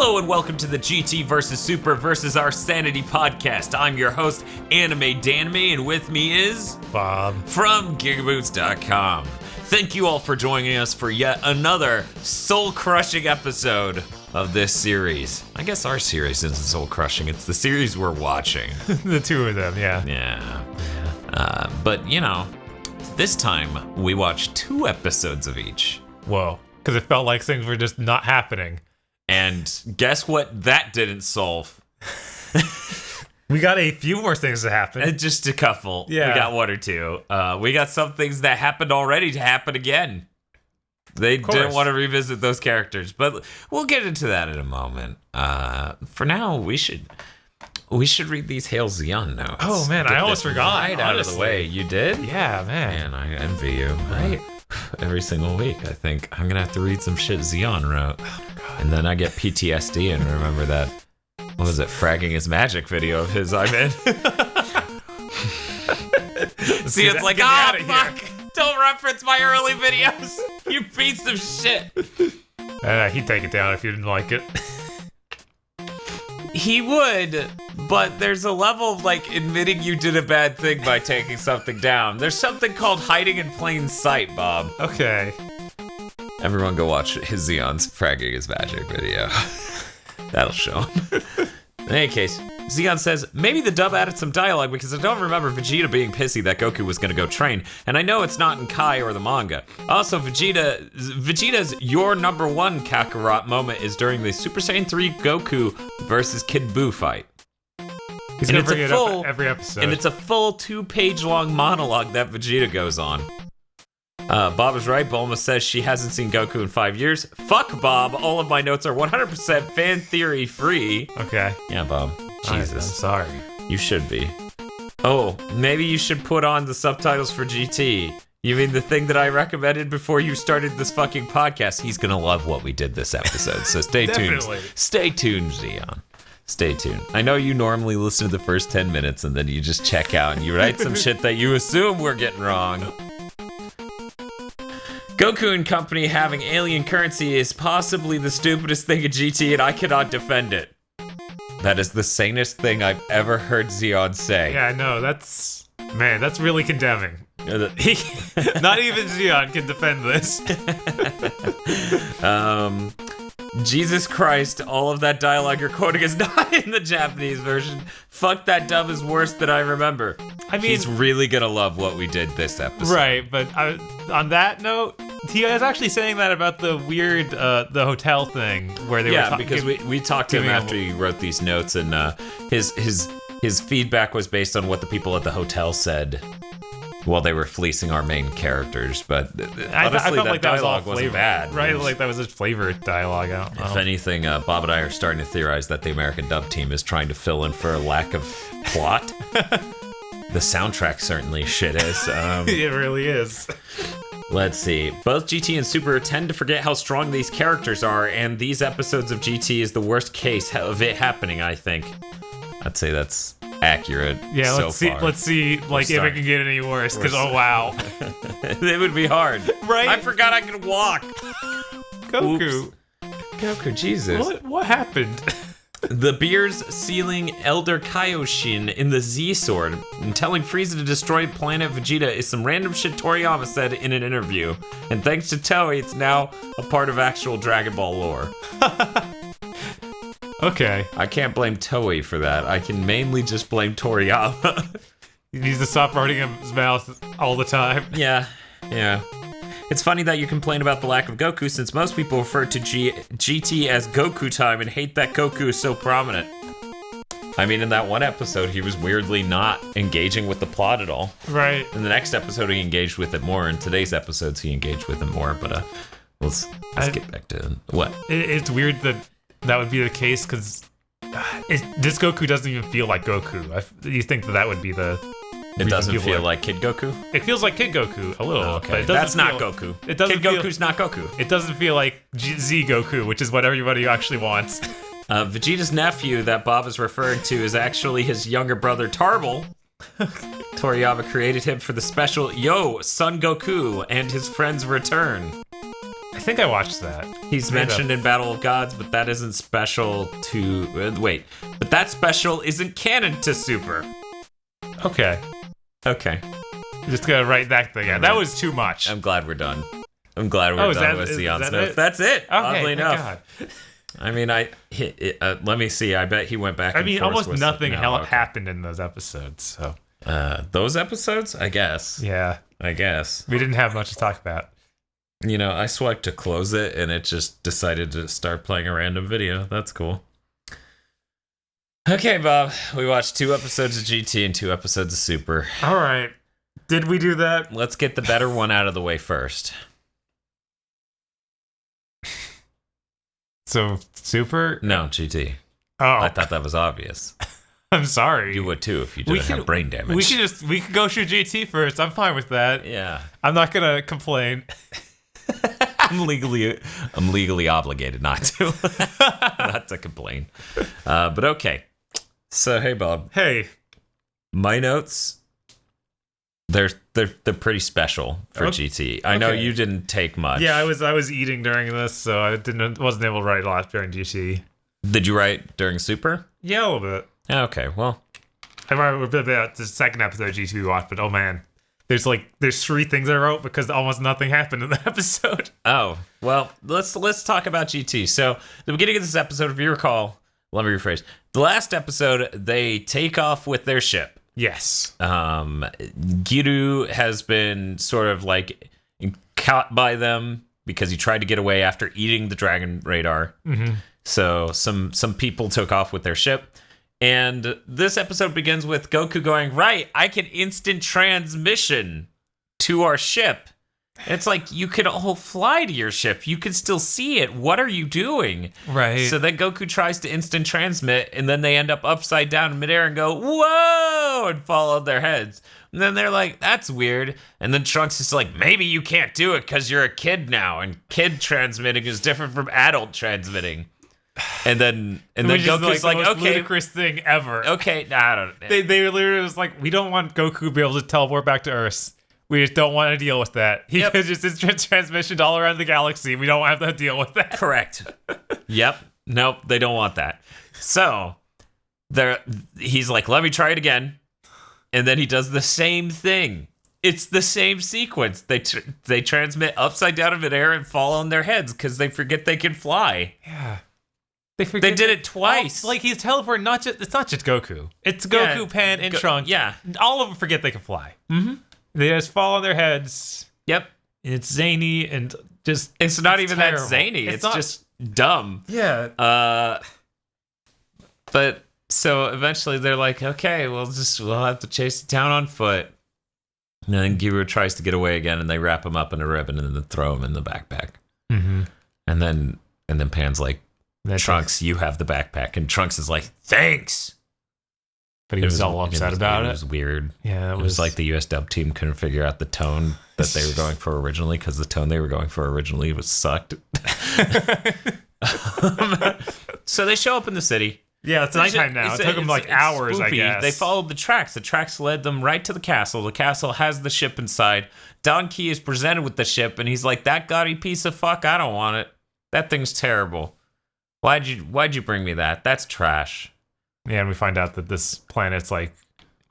Hello and welcome to the GT vs. Super vs. Our Sanity podcast. I'm your host, Anime Danime, and with me is... Bob. From GigaBoots.com. Thank you all for joining us for yet another soul-crushing episode of this series. I guess our series isn't soul-crushing, it's the series we're watching. The two of them, yeah. Yeah. But, you know, this time we watched 2 episodes of each. Whoa. Because it felt like things were just not happening. And guess what that didn't solve? We got a few more things to happen. Just a couple. Yeah. We got 1 or 2. We got some things that happened already to happen again. They didn't want to revisit those characters, but we'll get into that in a moment. For now, we should read these Hail Zeon notes. Oh man, I almost forgot. Right out of the way. You did? Yeah, man. Man, I envy you. Right? Every single week, I think I'm gonna have to read some shit Zeon wrote. Oh, God. And then I get PTSD and remember that, what was it, fragging his magic video of his I'm in. See, it's like, fuck, don't reference my early videos, you piece of shit. He'd take it down if you didn't like it. He would, but there's a level of, like, admitting you did a bad thing by taking something down. There's something called hiding in plain sight, Bob. Okay. Everyone go watch his Zeon's fragging his magic video. That'll show him. In any case, Zeon says, maybe the dub added some dialogue because I don't remember Vegeta being pissy that Goku was gonna go train, and I know it's not in Kai or the manga. Also, Vegeta's your number 1 Kakarot moment is during the Super Saiyan 3 Goku versus Kid Buu fight. He's gonna bring it up every episode. And it's a full 2-page long monologue that Vegeta goes on. Bob is right. Bulma says she hasn't seen Goku in 5 years. Fuck Bob. All of my notes are 100% fan theory free. Okay. Yeah, Bob. Jesus. I'm sorry. You should be. Oh, maybe you should put on the subtitles for GT. You mean the thing that I recommended before you started this fucking podcast? He's gonna love what we did this episode, so stay tuned. Stay tuned, Zeon. Stay tuned. I know you normally listen to the first 10 minutes and then you just check out and you write some shit that you assume we're getting wrong. Goku and company having alien currency is possibly the stupidest thing in GT and I cannot defend it. That is the sanest thing I've ever heard Zeon say. Yeah, no, that's really condemning. Not even Zeon can defend this. Jesus Christ, all of that dialogue you're quoting is not in the Japanese version. Fuck, that dub is worse than I remember. I mean, he's really gonna love what we did this episode. Right, but on that note, he was actually saying that about the weird, the hotel thing where they were talking. Yeah, because we talked to him after he wrote these notes, and his feedback was based on what the people at the hotel said while they were fleecing our main characters. But honestly, that dialogue wasn't bad. Right, like that was just flavored dialogue. If anything, Bob and I are starting to theorize that the American dub team is trying to fill in for a lack of plot. The soundtrack certainly shit is. It really is. Let's see. Both GT and Super tend to forget how strong these characters are, and these episodes of GT is the worst case of it happening, I think. I'd say that's accurate. Yeah, so let's see. far. Let's see, like, if it can get any worse. Because wow, it would be hard. Right? I forgot I could walk. Goku. Oops. Goku, Jesus. What happened? The beer's sealing Elder Kaioshin in the Z-Sword and telling Frieza to destroy planet Vegeta is some random shit Toriyama said in an interview. And thanks to Toei, it's now a part of actual Dragon Ball lore. Okay. I can't blame Toei for that. I can mainly just blame Toriyama. He needs to stop running his mouth all the time. Yeah. It's funny that you complain about the lack of Goku since most people refer to GT as Goku time and hate that Goku is so prominent. I mean, in that one episode, he was weirdly not engaging with the plot at all. Right. In the next episode, he engaged with it more. In today's episodes, he engaged with it more. But let's get back to what. It's weird that would be the case because this Goku doesn't even feel like Goku. You think that would be the... It doesn't feel like Kid Goku? It feels like Kid Goku a little. Oh, okay. But it That's not Goku. Kid Goku's not Goku. It doesn't feel like Z Goku, which is what everybody actually wants. Vegeta's nephew that Bob is referring to is actually his younger brother Tarble. Toriyama created him for the special Son Goku and his friends return. think I watched that. He's mentioned in Battle of Gods, but that isn't special to... but that special isn't canon to Super. Okay. Okay. Just gonna write that thing out. That was too much. I'm glad we're done. I'm glad we're done with Zeon's notes. That's it. Okay, oddly enough. God. I mean, let me see. I bet he went back. I mean, almost nothing okay. happened in those episodes. So those episodes, I guess. Yeah, I guess we didn't have much to talk about. You know, I swiped to close it, and it just decided to start playing a random video. That's cool. Okay, Bob. We watched 2 episodes of GT and 2 episodes of Super. All right. Did we do that? Let's get the better one out of the way first. So, Super? No, GT. Oh. I thought that was obvious. I'm sorry. You would too if you didn't have brain damage. We could go through GT first. I'm fine with that. Yeah. I'm not gonna complain. I'm legally obligated not to. Not to complain. But okay. So hey Bob. Hey. My notes, they're pretty special for GT. I know you didn't take much. Yeah, I was eating during this, so I wasn't able to write a lot during GT. Did you write during Super? Yeah, a little bit. Okay, well. I wrote a bit about the second episode of GT we watched, but oh man. There's 3 things I wrote because almost nothing happened in the episode. Oh, well, let's talk about GT. So, the beginning of this episode, if you recall, let me rephrase. The last episode, they take off with their ship. Yes. Giru has been sort of like caught by them because he tried to get away after eating the dragon radar. Mm-hmm. So some people took off with their ship. And this episode begins with Goku going, right, I can instant transmission to our ship. It's like, you could all fly to your ship. You could still see it. What are you doing? Right. So then Goku tries to instant transmit, and then they end up upside down in midair and go, whoa, and fall on their heads. And then they're like, that's weird. And then Trunks is like, maybe you can't do it because you're a kid now, and kid transmitting is different from adult transmitting. And then Goku's like the most okay, ludicrous thing ever. Okay, I don't know. They literally was like, we don't want Goku to be able to teleport back to Earth. We just don't want to deal with that. He could just instant transmission all around the galaxy. We don't have to deal with that. Correct. Yep. Nope. They don't want that. So he's like, let me try it again. And then he does the same thing. It's the same sequence. They transmit upside down in midair and fall on their heads because they forget they can fly. Yeah. They did it twice. Like he's teleporting. It's not just Goku. It's Goku, Pan, and Trunks. Yeah. All of them forget they can fly. Mm-hmm. They just fall on their heads. Yep. And it's zany and just. It's not even terrible. that zany. It's just dumb. Yeah. But so eventually they're like, okay, we'll have to chase the town on foot. And then Giru tries to get away again, and they wrap him up in a ribbon and then throw him in the backpack. Mm-hmm. And then Pan's like, Trunks, you have the backpack. And Trunks is like, thanks. But he was all upset about it. It was weird. Yeah, it was like the US dub team couldn't figure out the tone that they were going for originally, because the tone they were going for originally was sucked. So they show up in the city. Yeah, it's nighttime now. It took them like hours, spoopy. I guess. They followed the tracks. The tracks led them right to the castle. The castle has the ship inside. Don Key is presented with the ship, and he's like, that gaudy piece of fuck, I don't want it. That thing's terrible. Why'd you bring me that? That's trash. Yeah, and we find out that this planet's like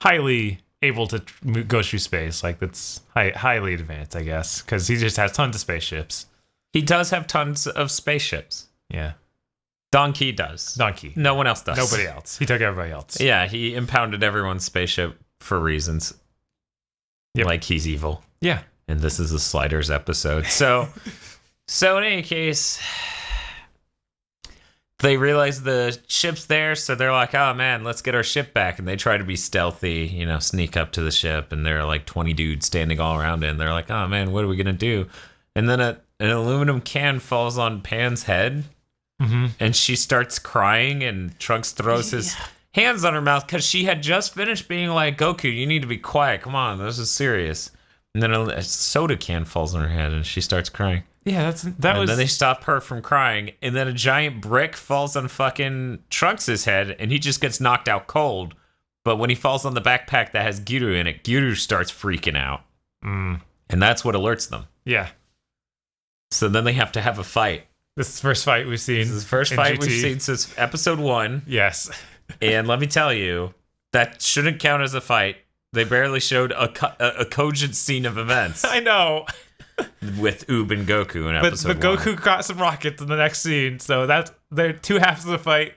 highly able to go through space. Like that's highly advanced, I guess, because he just has tons of spaceships. He does have tons of spaceships. Yeah. Donkey does. Donkey. No one else does. Nobody else. He took everybody else. Yeah, he impounded everyone's spaceship for reasons. Yep. Like he's evil. Yeah. And this is a Sliders episode. So in any case, they realize the ship's there, so they're like, oh man, let's get our ship back. And they try to be stealthy, sneak up to the ship, and there are like 20 dudes standing all around it, and they're like, oh man, what are we gonna do? And then an aluminum can falls on Pan's head, and she starts crying, and Trunks throws his hands on her mouth because she had just finished being like, Goku, you need to be quiet, come on, this is serious. And then a soda can falls on her head, and she starts crying. Yeah, and then they stop her from crying, and then a giant brick falls on fucking Trunks' head, and he just gets knocked out cold. But when he falls on the backpack that has Giru in it, Giru starts freaking out. And that's what alerts them. Yeah. So then they have to have a fight. This is the first fight we've seen. This is the first fight we've seen since episode 1. Yes. And let me tell you, that shouldn't count as a fight. They barely showed a cogent scene of events. I know. With Oob and Goku in episode 1. But Goku caught some rockets in the next scene, so they're 2 halves of the fight.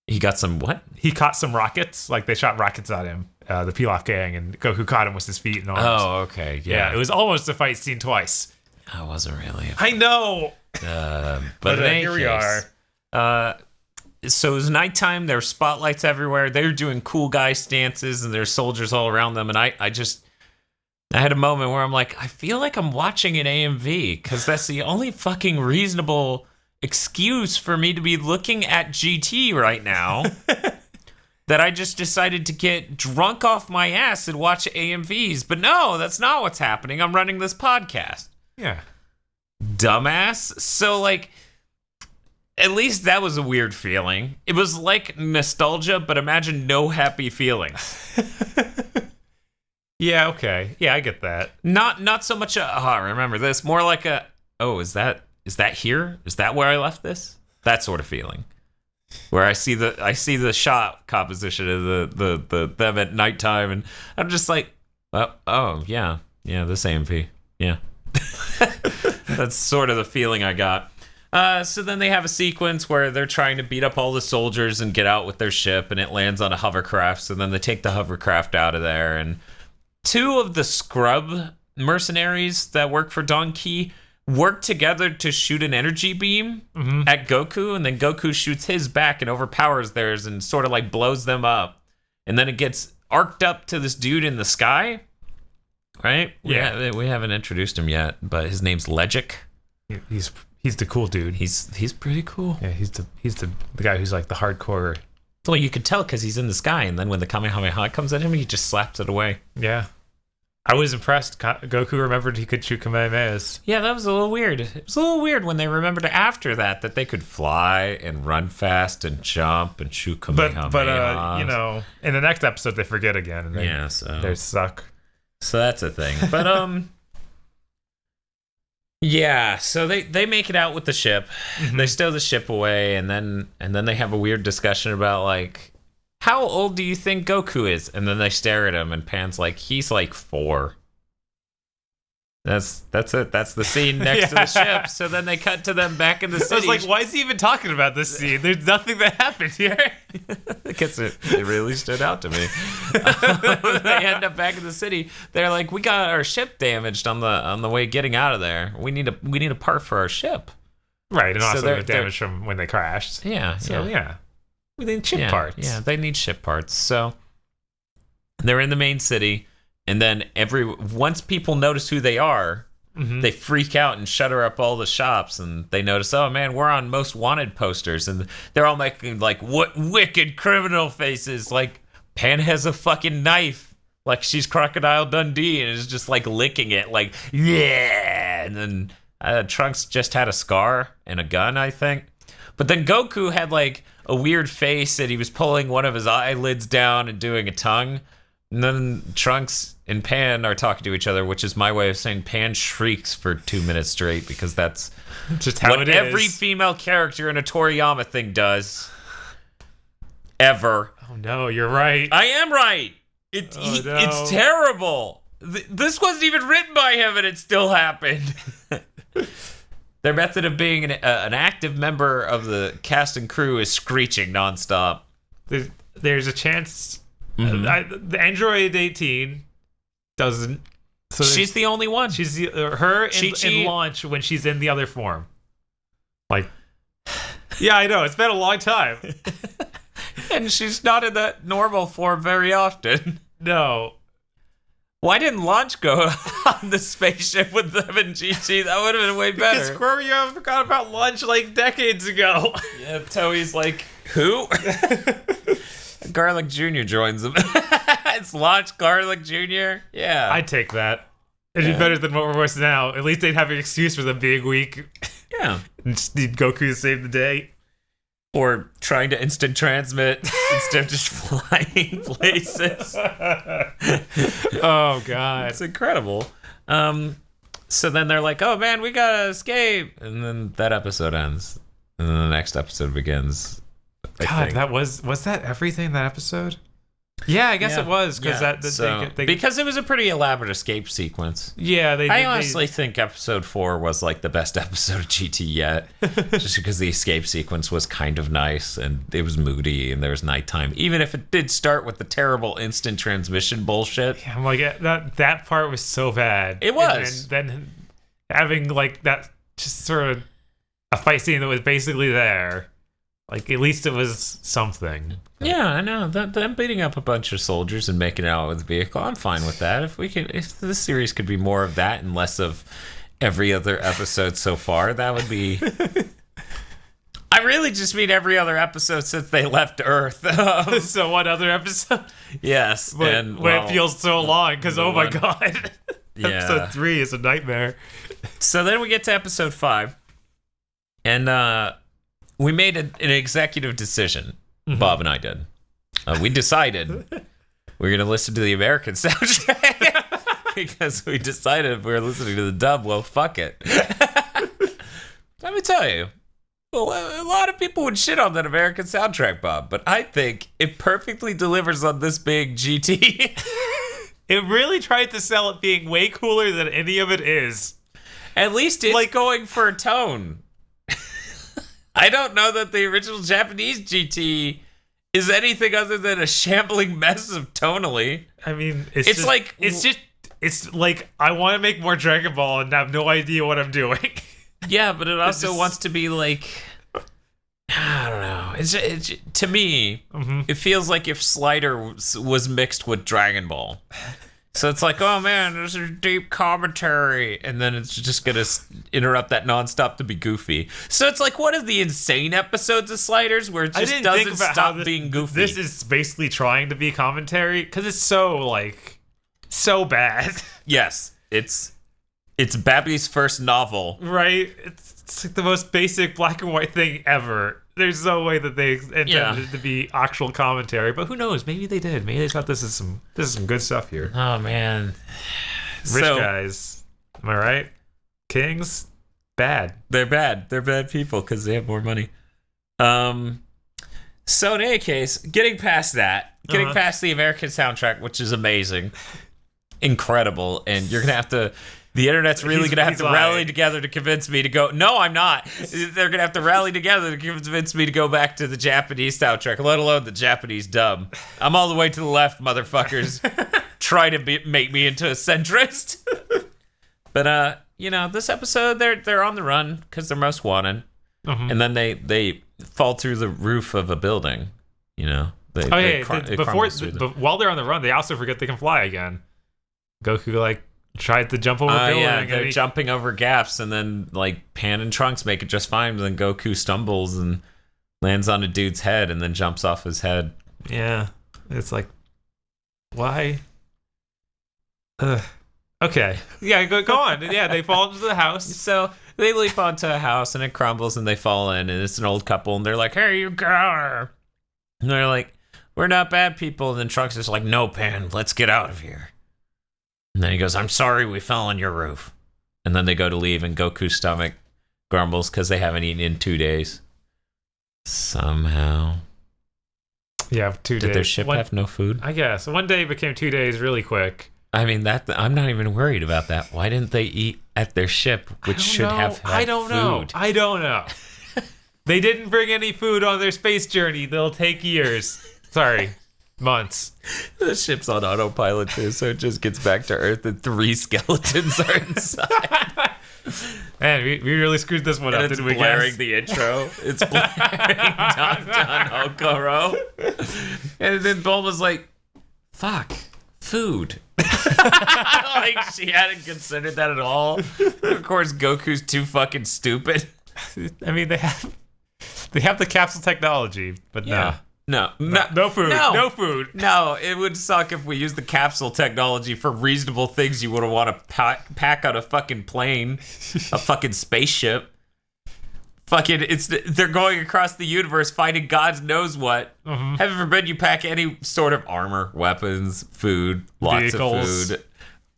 He got some what? He caught some rockets. Like, they shot rockets at him, the Pilaf gang, and Goku caught him with his feet and arms. Oh, okay. Yeah. It was almost a fight scene twice. I wasn't really. I know. But here we are. So it was nighttime. There were spotlights everywhere. They were doing cool guy stances, and there's soldiers all around them. And I had a moment where I'm like, I feel like I'm watching an AMV, because that's the only fucking reasonable excuse for me to be looking at GT right now. That I just decided to get drunk off my ass and watch AMVs. But no, that's not what's happening. I'm running this podcast. Yeah. Dumbass. So, like, at least that was a weird feeling. It was like nostalgia, but imagine no happy feelings. Yeah, okay. Yeah, I get that. Not so much I remember this. More like is that here? Is that where I left this? That sort of feeling. Where I see the shot composition of the them at nighttime, and I'm just like, oh yeah, this AMP. Yeah. That's sort of the feeling I got. So then they have a sequence where they're trying to beat up all the soldiers and get out with their ship, and it lands on a hovercraft. So then they take the hovercraft out of there, and 2 of the scrub mercenaries that work for Donkey work together to shoot an energy beam at Goku, and then Goku shoots his back and overpowers theirs and sort of like blows them up. And then it gets arced up to this dude in the sky, right? Yeah. We haven't introduced him yet, but his name's Legic. He's the cool dude. He's pretty cool. Yeah, he's the guy who's like the hardcore. Well, you could tell because he's in the sky, and then when the Kamehameha comes at him, he just slaps it away. Yeah. I was impressed. Goku remembered he could shoot Kamehamehas. Yeah, that was a little weird. It was a little weird when they remembered after that they could fly and run fast and jump and shoot Kamehamehas. But in the next episode they forget again. And they suck. So that's a thing. But yeah. So they make it out with the ship. Mm-hmm. They stow the ship away, and then they have a weird discussion about like, how old do you think Goku is? And then they stare at him, and Pan's like, he's like 4. That's it. That's the scene next to the ship. So then they cut to them back in the city. I was like, why is he even talking about this scene? There's nothing that happened here. Because it really stood out to me. They end up back in the city. They're like, we got our ship damaged on the way getting out of there. We need a part for our ship. Right, and also the damage from when they crashed. Yeah. So yeah. We need ship parts. Yeah, they need ship parts. So they're in the main city, and then once people notice who they are, they freak out and shutter up all the shops, and they notice, oh man, we're on most wanted posters, and they're all making like, what wicked criminal faces. Like, Pan has a fucking knife, like she's Crocodile Dundee, and is just like licking it, like, yeah. And then Trunks just had a scar and a gun, I think. But then Goku had like a weird face, and he was pulling one of his eyelids down and doing a tongue. And then Trunks and Pan are talking to each other, which is my way of saying Pan shrieks for 2 minutes straight, because that's just how what it is. Every female character in a Toriyama thing does. Ever. Oh no, you're right. I am right. It's terrible. This wasn't even written by him, and it still happened. Their method of being an active member of the cast and crew is screeching nonstop. There's a chance. The Android 18 doesn't. So she's the only one. She's her in launch when she's in the other form. Like, yeah, I know. It's been a long time. And she's not in that normal form very often. No. Why didn't Launch go on the spaceship with them in GT? That would have been way better. Because Squirrel forgot about Launch like decades ago. Yeah, Toei's like, who? Garlic Jr. joins them. It's Launch Garlic Jr. Yeah. I'd take that. It'd be better than what we're watching now. At least they'd have an excuse for them being weak. Yeah. And just need Goku to save the day. Or trying to instant transmit instead of just flying places. Oh, God. It's incredible. So then they're like, oh man, we gotta escape. And then that episode ends. And then the next episode begins. God, that was that everything in that episode? Yeah, I guess it was because because it was a pretty elaborate escape sequence. Yeah, I honestly think episode 4 was like the best episode of GT yet, just because the escape sequence was kind of nice and it was moody and there was nighttime. Even if it did start with the terrible instant transmission bullshit. Yeah, I'm like that part was so bad. It was. And then having like that just sort of a fight scene that was basically there. Like, at least it was something. Yeah, I know. Them beating up a bunch of soldiers and making it out with a vehicle, I'm fine with that. If this series could be more of that and less of every other episode so far, that would be... I really just mean every other episode since they left Earth. So what other episode? Yes. When it feels so long, because oh my god. Episode 3 is a nightmare. So then we get to episode 5, and we made an executive decision. Mm-hmm. Bob and I did. We decided we're going to listen to the American soundtrack because we decided if we were listening to the dub, well, fuck it. Let me tell you, a lot of people would shit on that American soundtrack, Bob, but I think it perfectly delivers on this big GT. It really tried to sell it being way cooler than any of it is. At least it's like going for a tone. I don't know that the original Japanese GT is anything other than a shambling mess of tonally. I mean, it's like I want to make more Dragon Ball and have no idea what I'm doing. Yeah, but it also wants to be like, I don't know. It's to me, It feels like if Slider was mixed with Dragon Ball. So it's like, oh man, there's a deep commentary, and then it's just gonna interrupt that nonstop to be goofy. So it's like one of the insane episodes of Sliders where it just doesn't stop being goofy. This is basically trying to be commentary because it's so bad. Yes, it's Babby's first novel, right? It's like the most basic black and white thing ever. There's no way that they intended it to be actual commentary, but who knows? Maybe they did. Maybe they thought this is some good stuff here. Oh man, rich guys, am I right? Kings, bad. They're bad. They're bad people because they have more money. So in any case, getting past the American soundtrack, which is amazing, incredible, and you're gonna have to. The internet's really going to have to rally together to convince me to go. No, I'm not. They're going to have to rally together to convince me to go back to the Japanese soundtrack, let alone the Japanese dub. I'm all the way to the left, motherfuckers. Try to make me into a centrist. But, this episode, they're on the run because they're most wanted. Mm-hmm. And then they fall through the roof of a building, While they're on the run, they also forget they can fly again. Goku, tried to jump over a building. Yeah, they're jumping over gaps, and then Pan and Trunks make it just fine, but then Goku stumbles and lands on a dude's head and then jumps off his head. Yeah. It's like, why? Okay. Yeah, go on. Yeah, they fall into the house. So they leap onto a house and it crumbles and they fall in, and it's an old couple and they're like, hey, you go. And they're like, we're not bad people. And then Trunks is like, no, Pan, let's get out of here. And then he goes, I'm sorry we fell on your roof. And then they go to leave, and Goku's stomach grumbles because they haven't eaten in 2 days. Somehow. Yeah, 2 days. Did their ship have no food? I guess. One day became 2 days really quick. I mean, I'm not even worried about that. Why didn't they eat at their ship, which should have had food? I don't know. They didn't bring any food on their space journey. They'll take years. Sorry. Months. The ship's on autopilot too, so it just gets back to Earth and 3 skeletons are inside. Man, we really screwed this one up, didn't we? It's blaring the intro. It's blaring Don Don Okoro. And then Bulma's like, fuck, food. She hadn't considered that at all. Of course, Goku's too fucking stupid. I mean, they have the capsule technology, but no food. No food. No, it would suck if we used the capsule technology for reasonable things you would want to pack on a fucking plane, a fucking spaceship. They're going across the universe fighting God knows what. Mm-hmm. Heaven forbid you pack any sort of armor, weapons, food, lots of food.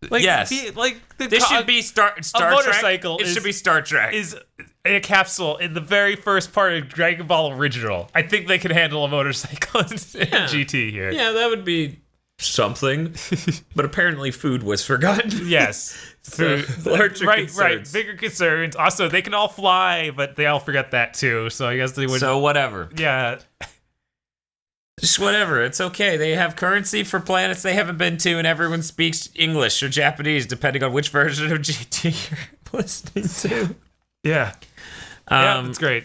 Like, yes. This should be Star Trek. motorcycle It should be Star Trek. Is in a capsule in the very first part of Dragon Ball Original. I think they can handle a motorcycle in GT here. Yeah, that would be something. But apparently food was forgotten. Yes. So, larger concerns. Right. Bigger concerns. Also, they can all fly, but they all forget that too. So I guess they would. So whatever. Yeah. Just whatever. It's okay. They have currency for planets they haven't been to, and everyone speaks English or Japanese, depending on which version of GT you're listening to. Yeah. Yeah, that's great.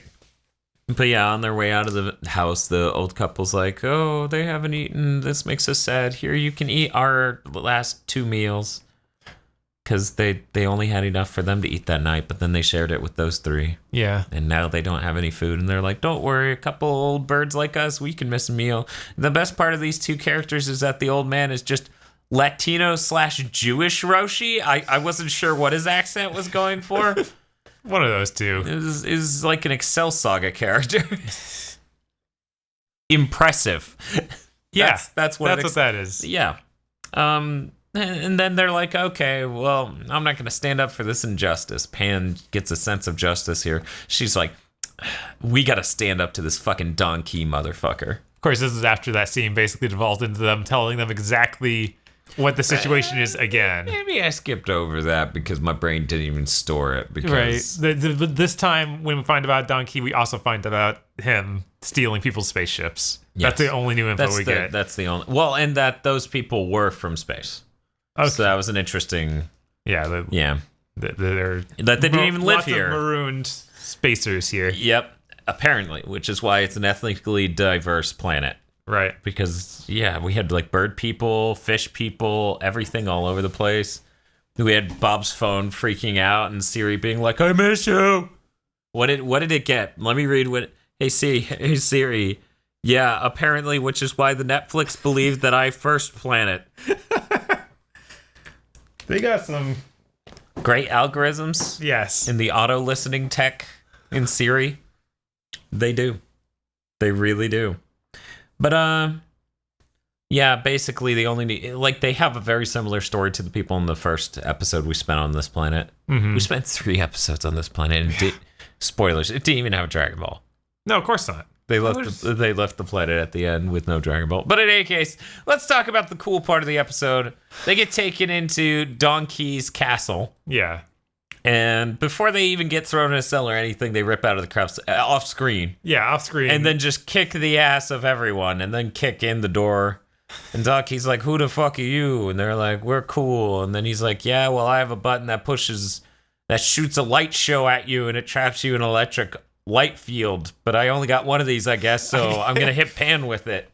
But yeah, on their way out of the house, the old couple's like, oh, they haven't eaten. This makes us sad. Here, you can eat our last 2 meals. Because they only had enough for them to eat that night, but then they shared it with those 3. Yeah. And now they don't have any food, and they're like, don't worry, a couple old birds like us, we can miss a meal. The best part of these 2 characters is that the old man is just Latino/Jewish Roshi. I wasn't sure what his accent was going for. One of those 2. It is like an Excel Saga character. Impressive. Yeah, that's what that is. Yeah. And then they're like, okay, well, I'm not going to stand up for this injustice. Pan gets a sense of justice here. She's like, we got to stand up to this fucking donkey motherfucker. Of course, this is after that scene basically devolved into them telling them exactly what the situation is again. Maybe I skipped over that because my brain didn't even store it. Because right. This time, when we find about Donkey, we also find about him stealing people's spaceships. Yes. That's the only new info we get. That's the only... Well, and that those people were from space. Okay. So that was an interesting... Yeah. That they didn't even live here. Lots of marooned spacers here. Yep. Apparently, which is why it's an ethnically diverse planet. Right. Because, yeah, we had like bird people, fish people, everything all over the place. We had Bob's phone freaking out and Siri being like, I miss you. What did it get? Let me read what... Hey Siri. Yeah, apparently, which is why the Netflix believed that I first planet. They got some great algorithms. Yes. In the auto listening tech in Siri. They do. They really do. But yeah, basically they have a very similar story to the people in the first episode we spent on this planet. Mm-hmm. We spent 3 episodes on this planet and spoilers, it didn't even have a Dragon Ball. No, of course not. They left the planet at the end with no Dragon Ball. But in any case, let's talk about the cool part of the episode. They get taken into Donkey's castle. Yeah. And before they even get thrown in a cell or anything, they rip out of the cuffs off screen. Yeah, off screen. And then just kick the ass of everyone and then kick in the door. And Donkey's like, who the fuck are you? And they're like, we're cool. And then he's like, yeah, well, I have a button that shoots a light show at you and it traps you in an electric light field, but I only got one of these, I guess, so I'm gonna hit Pan with it.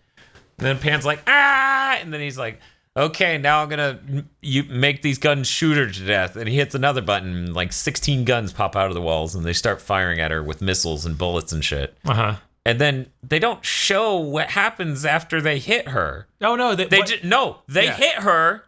And then Pan's like, ah! And then he's like, okay, now I'm gonna make these guns shoot her to death. And he hits another button, and like 16 guns pop out of the walls, and they start firing at her with missiles and bullets and shit. Uh-huh. And then they don't show what happens after they hit her. Oh, no. They hit her,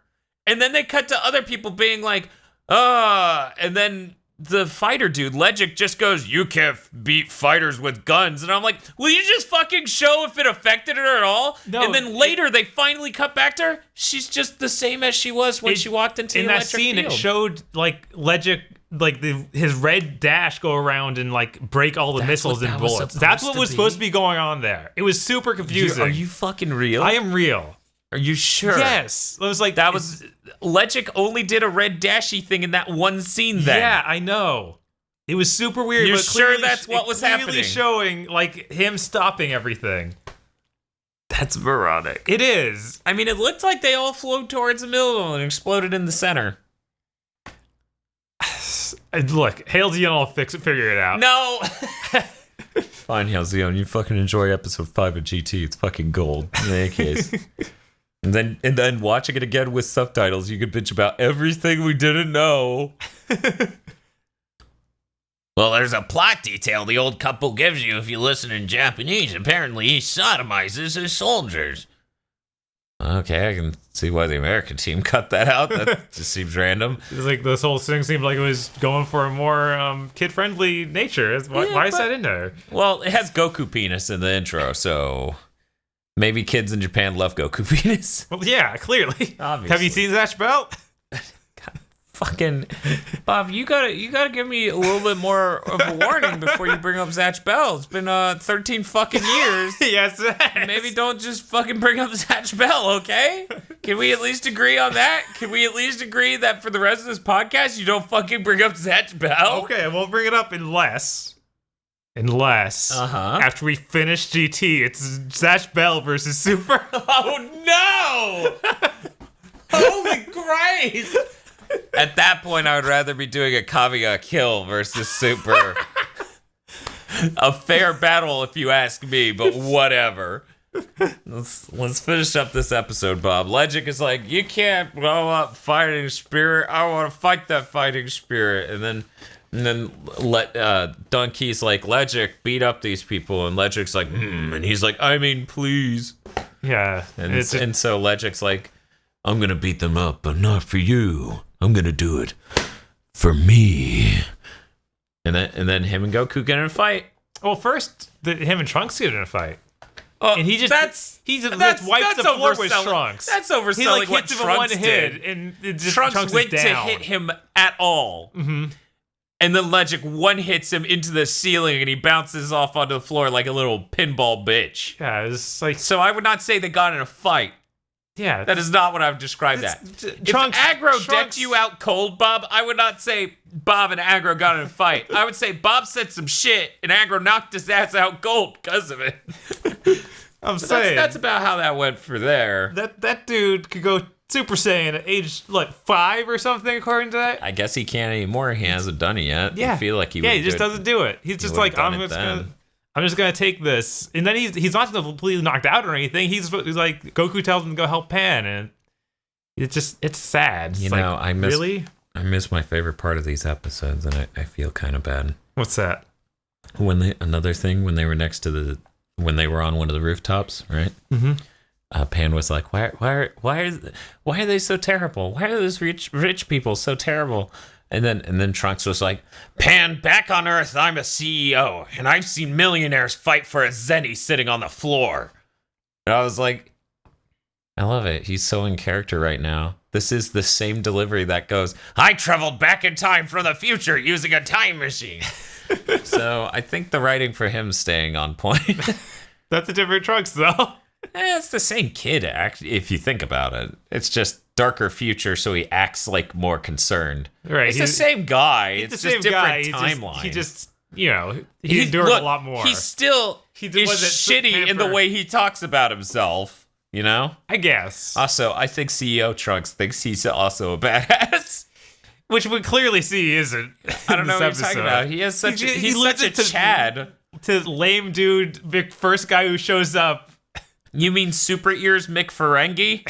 and then they cut to other people being like, and then the fighter dude, Legic, just goes, you can't beat fighters with guns. And I'm like, will you just fucking show if it affected her at all? No, and then later they finally cut back to her. She's just the same as she was when she walked into the electric field. In that scene, it showed like Legic, like his red dash go around and like break all the missiles and bullets. That's what was supposed to be going on there. It was super confusing. Are you fucking real? I am real. Are you sure? Yes. It was like Legic only did a red dashy thing in that one scene then. Yeah, I know. It was super weird. You're but sure that's what was happening? Clearly showing like him stopping everything. That's moronic. It is. I mean, it looked like they all flowed towards the middle and exploded in the center. Look, Hail Dion will figure it out. No. Fine, Hail Dion, you fucking enjoy episode 5 of GT. It's fucking gold. In any case. And then watching it again with subtitles, you could bitch about everything we didn't know. Well, there's a plot detail the old couple gives you if you listen in Japanese. Apparently, he sodomizes his soldiers. Okay, I can see why the American team cut that out. That just seems random. It's like this whole thing seemed like it was going for a more kid-friendly nature. Why is that in there? Well, it has Goku penis in the intro, so... Maybe kids in Japan love Goku penis. Well, yeah, clearly. Obviously. Have you seen Zatch Belt? Fucking Bob, you gotta give me a little bit more of a warning before you bring up Zatch Bell. It's been 13 fucking years. Yes. Maybe don't just fucking bring up Zatch Bell, okay? Can we at least agree on that? Can we at least agree that for the rest of this podcast you don't fucking bring up Zatch Bell? Okay, we'll bring it up unless after we finish GT, it's Zatch Bell versus Super. Oh no! Holy Christ! At that point, I would rather be doing a Kamiga kill versus Super. A fair battle, if you ask me, but whatever. Let's finish up this episode, Bob. Legic is like, you can't blow up fighting spirit. I want to fight that fighting spirit. And then Donkey's like, Legic, beat up these people. And Legic's like, and he's like, I mean, please. Yeah. And so Legic's like, I'm going to beat them up, but not for you. I'm going to do it for me. And then him and Goku get in a fight. Well, first, him and Trunks get in a fight. And he just wipes the floor with Trunks. That's overselling. He like hits him in one hit, and Trunks went to hit him at all. Mm-hmm. And then Legic one hits him into the ceiling, and he bounces off onto the floor like a little pinball bitch. Yeah, it's like, so I would not say they got in a fight. Yeah, that is not what I would describe that. Trunks, if Aggro decked you out cold, Bob, I would not say Bob and Aggro got in a fight. I would say Bob said some shit and Aggro knocked his ass out cold because of it. I'm saying that's about how that went for there. That dude could go Super Saiyan at age 5 or something, according to that. I guess he can't anymore. He hasn't done it yet. Yeah, I feel like he just doesn't do it. He's just like, I'm just gonna take this, and then he's not completely knocked out or anything. He's like, Goku tells him to go help Pan, and it's sad. It's I miss my favorite part of these episodes, and I feel kind of bad. What's that? When they were on one of the rooftops, right? Mm-hmm. Pan was like, why are they so terrible? Why are those rich people so terrible? And then Trunks was like, Pan, back on Earth, I'm a CEO, and I've seen millionaires fight for a zenny sitting on the floor. And I was like, I love it. He's so in character right now. This is the same delivery that goes, I traveled back in time from the future using a time machine. So I think the writing for him staying on point. That's a different Trunks, though. It's the same kid, actually, if you think about it. It's just darker future, so he acts like more concerned. Right, it's the same guy. It's just different timeline. He just he endured a lot more. He still is shitty in the way he talks about himself. You know, I guess. Also, I think CEO Trunks thinks he's also a badass, which we clearly see he isn't. I don't know what you're talking about. He has such he's such a Chad. To lame dude, first guy who shows up. You mean Super Ears Mick Ferengi?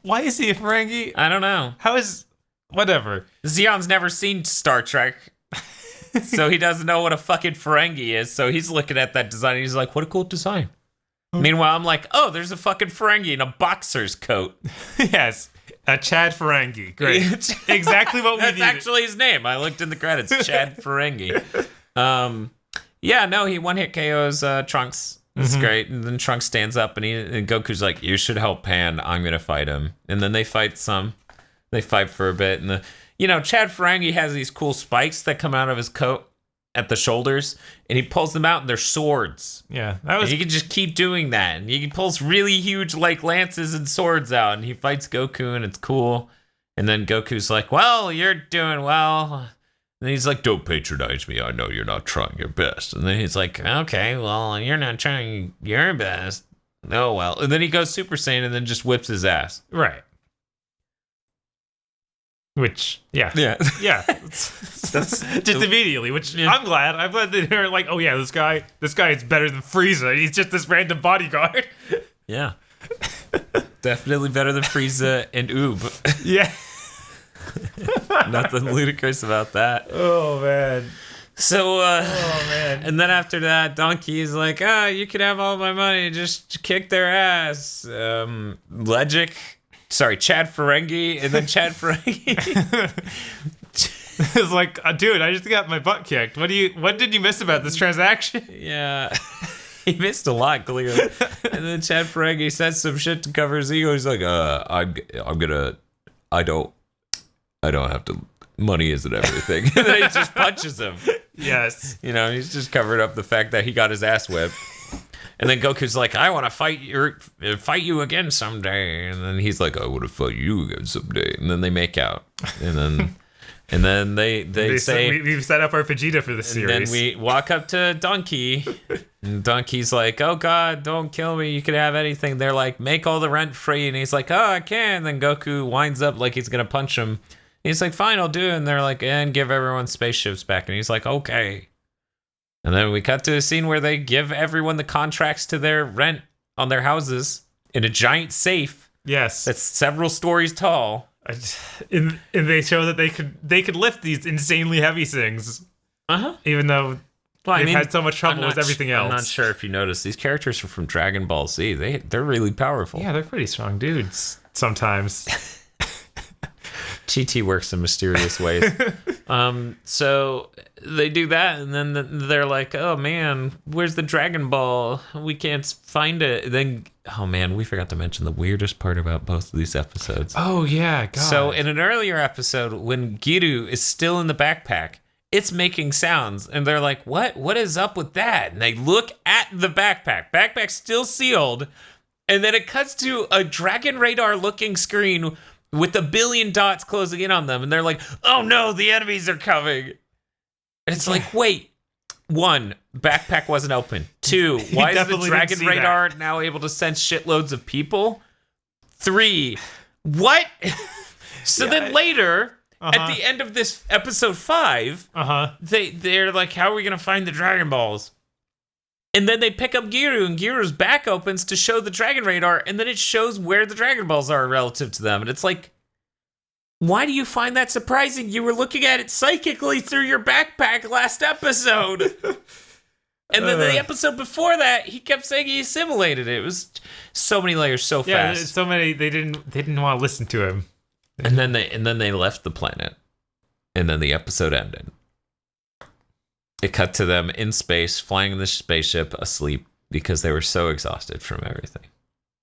Why is he a Ferengi? I don't know. How is... Whatever. Zeon's never seen Star Trek, so he doesn't know what a fucking Ferengi is, so he's looking at that design and he's like, what a cool design. Meanwhile, I'm like, oh, there's a fucking Ferengi in a boxer's coat. Yes. A Chad Ferengi. Great. Exactly what we needed. That's actually his name. I looked in the credits. Chad Ferengi. He one-hit KOs Trunks. It's great. And then Trunks stands up and Goku's like, you should help Pan. I'm going to fight him. And then they fight They fight for a bit. And Chad Ferengi has these cool spikes that come out of his coat at the shoulders. And he pulls them out and they're swords. Yeah. And he can just keep doing that. And he pulls really huge lances and swords out. And he fights Goku and it's cool. And then Goku's like, well, you're doing well. And he's like, don't patronize me. I know you're not trying your best. And then he's like, okay, well, you're not trying your best. Oh, well. And then he goes Super Saiyan and then just whips his ass. Right. Which, yeah. That's just immediately, which I'm glad. I'm glad that they're like, oh, yeah, this guy is better than Frieza. He's just this random bodyguard. Yeah. Definitely better than Frieza and Oob. Yeah. Nothing ludicrous about that. Oh man. So and then after that, Donkey is like, you can have all my money, just kick their ass. Chad Ferengi, and then Chad Ferengi. It's like, dude, I just got my butt kicked. What did you miss about this transaction? Yeah. He missed a lot, clearly. And then Chad Ferengi says some shit to cover his ego. He's like, I don't have to. Money isn't everything. And then he just punches him. Yes. He's just covered up the fact that he got his ass whipped. And then Goku's like, I want to fight you again someday. And then he's like, I want to fight you again someday. And then they make out. And then they say, we've set up our Vegeta for the series. And then we walk up to Donkey. And Donkey's like, oh God, don't kill me. You can have anything. They're like, make all the rent free. And he's like, oh, I can. And then Goku winds up like he's going to punch him. He's like, fine, I'll do it. And they're like, and give everyone spaceships back. And he's like, okay. And then we cut to a scene where they give everyone the contracts to their rent on their houses in a giant safe. Yes. That's several stories tall. And they show that they could lift these insanely heavy things. Uh-huh. Even though they've had so much trouble with everything else. I'm not sure if you noticed. These characters are from Dragon Ball Z. They're really powerful. Yeah, they're pretty strong dudes sometimes. GT works in mysterious ways. So they do that, and then they're like, oh man, where's the Dragon Ball? We can't find it. Then, oh man, we forgot to mention the weirdest part about both of these episodes. Oh yeah, God. So in an earlier episode, when Giru is still in the backpack, it's making sounds, and they're like, what is up with that? And they look at the backpack's still sealed, and then it cuts to a Dragon Radar looking screen with a billion dots closing in on them. And they're like, oh no, the enemies are coming. And it's like, wait, 1, backpack wasn't open. 2, why is the Dragon Radar now able to sense shitloads of people? 3, what? So then later, at the end of this episode 5, they're like, how are we going to find the Dragon Balls? And then they pick up Giru, and Giru's back opens to show the Dragon Radar, and then it shows where the Dragon Balls are relative to them. And it's like, why do you find that surprising? You were looking at it psychically through your backpack last episode. And then the episode before that, he kept saying he assimilated it. It was so many layers so fast. Yeah, so many, they didn't want to listen to him. And then they left the planet. And then the episode ended. It cut to them in space, flying in the spaceship, asleep, because they were so exhausted from everything.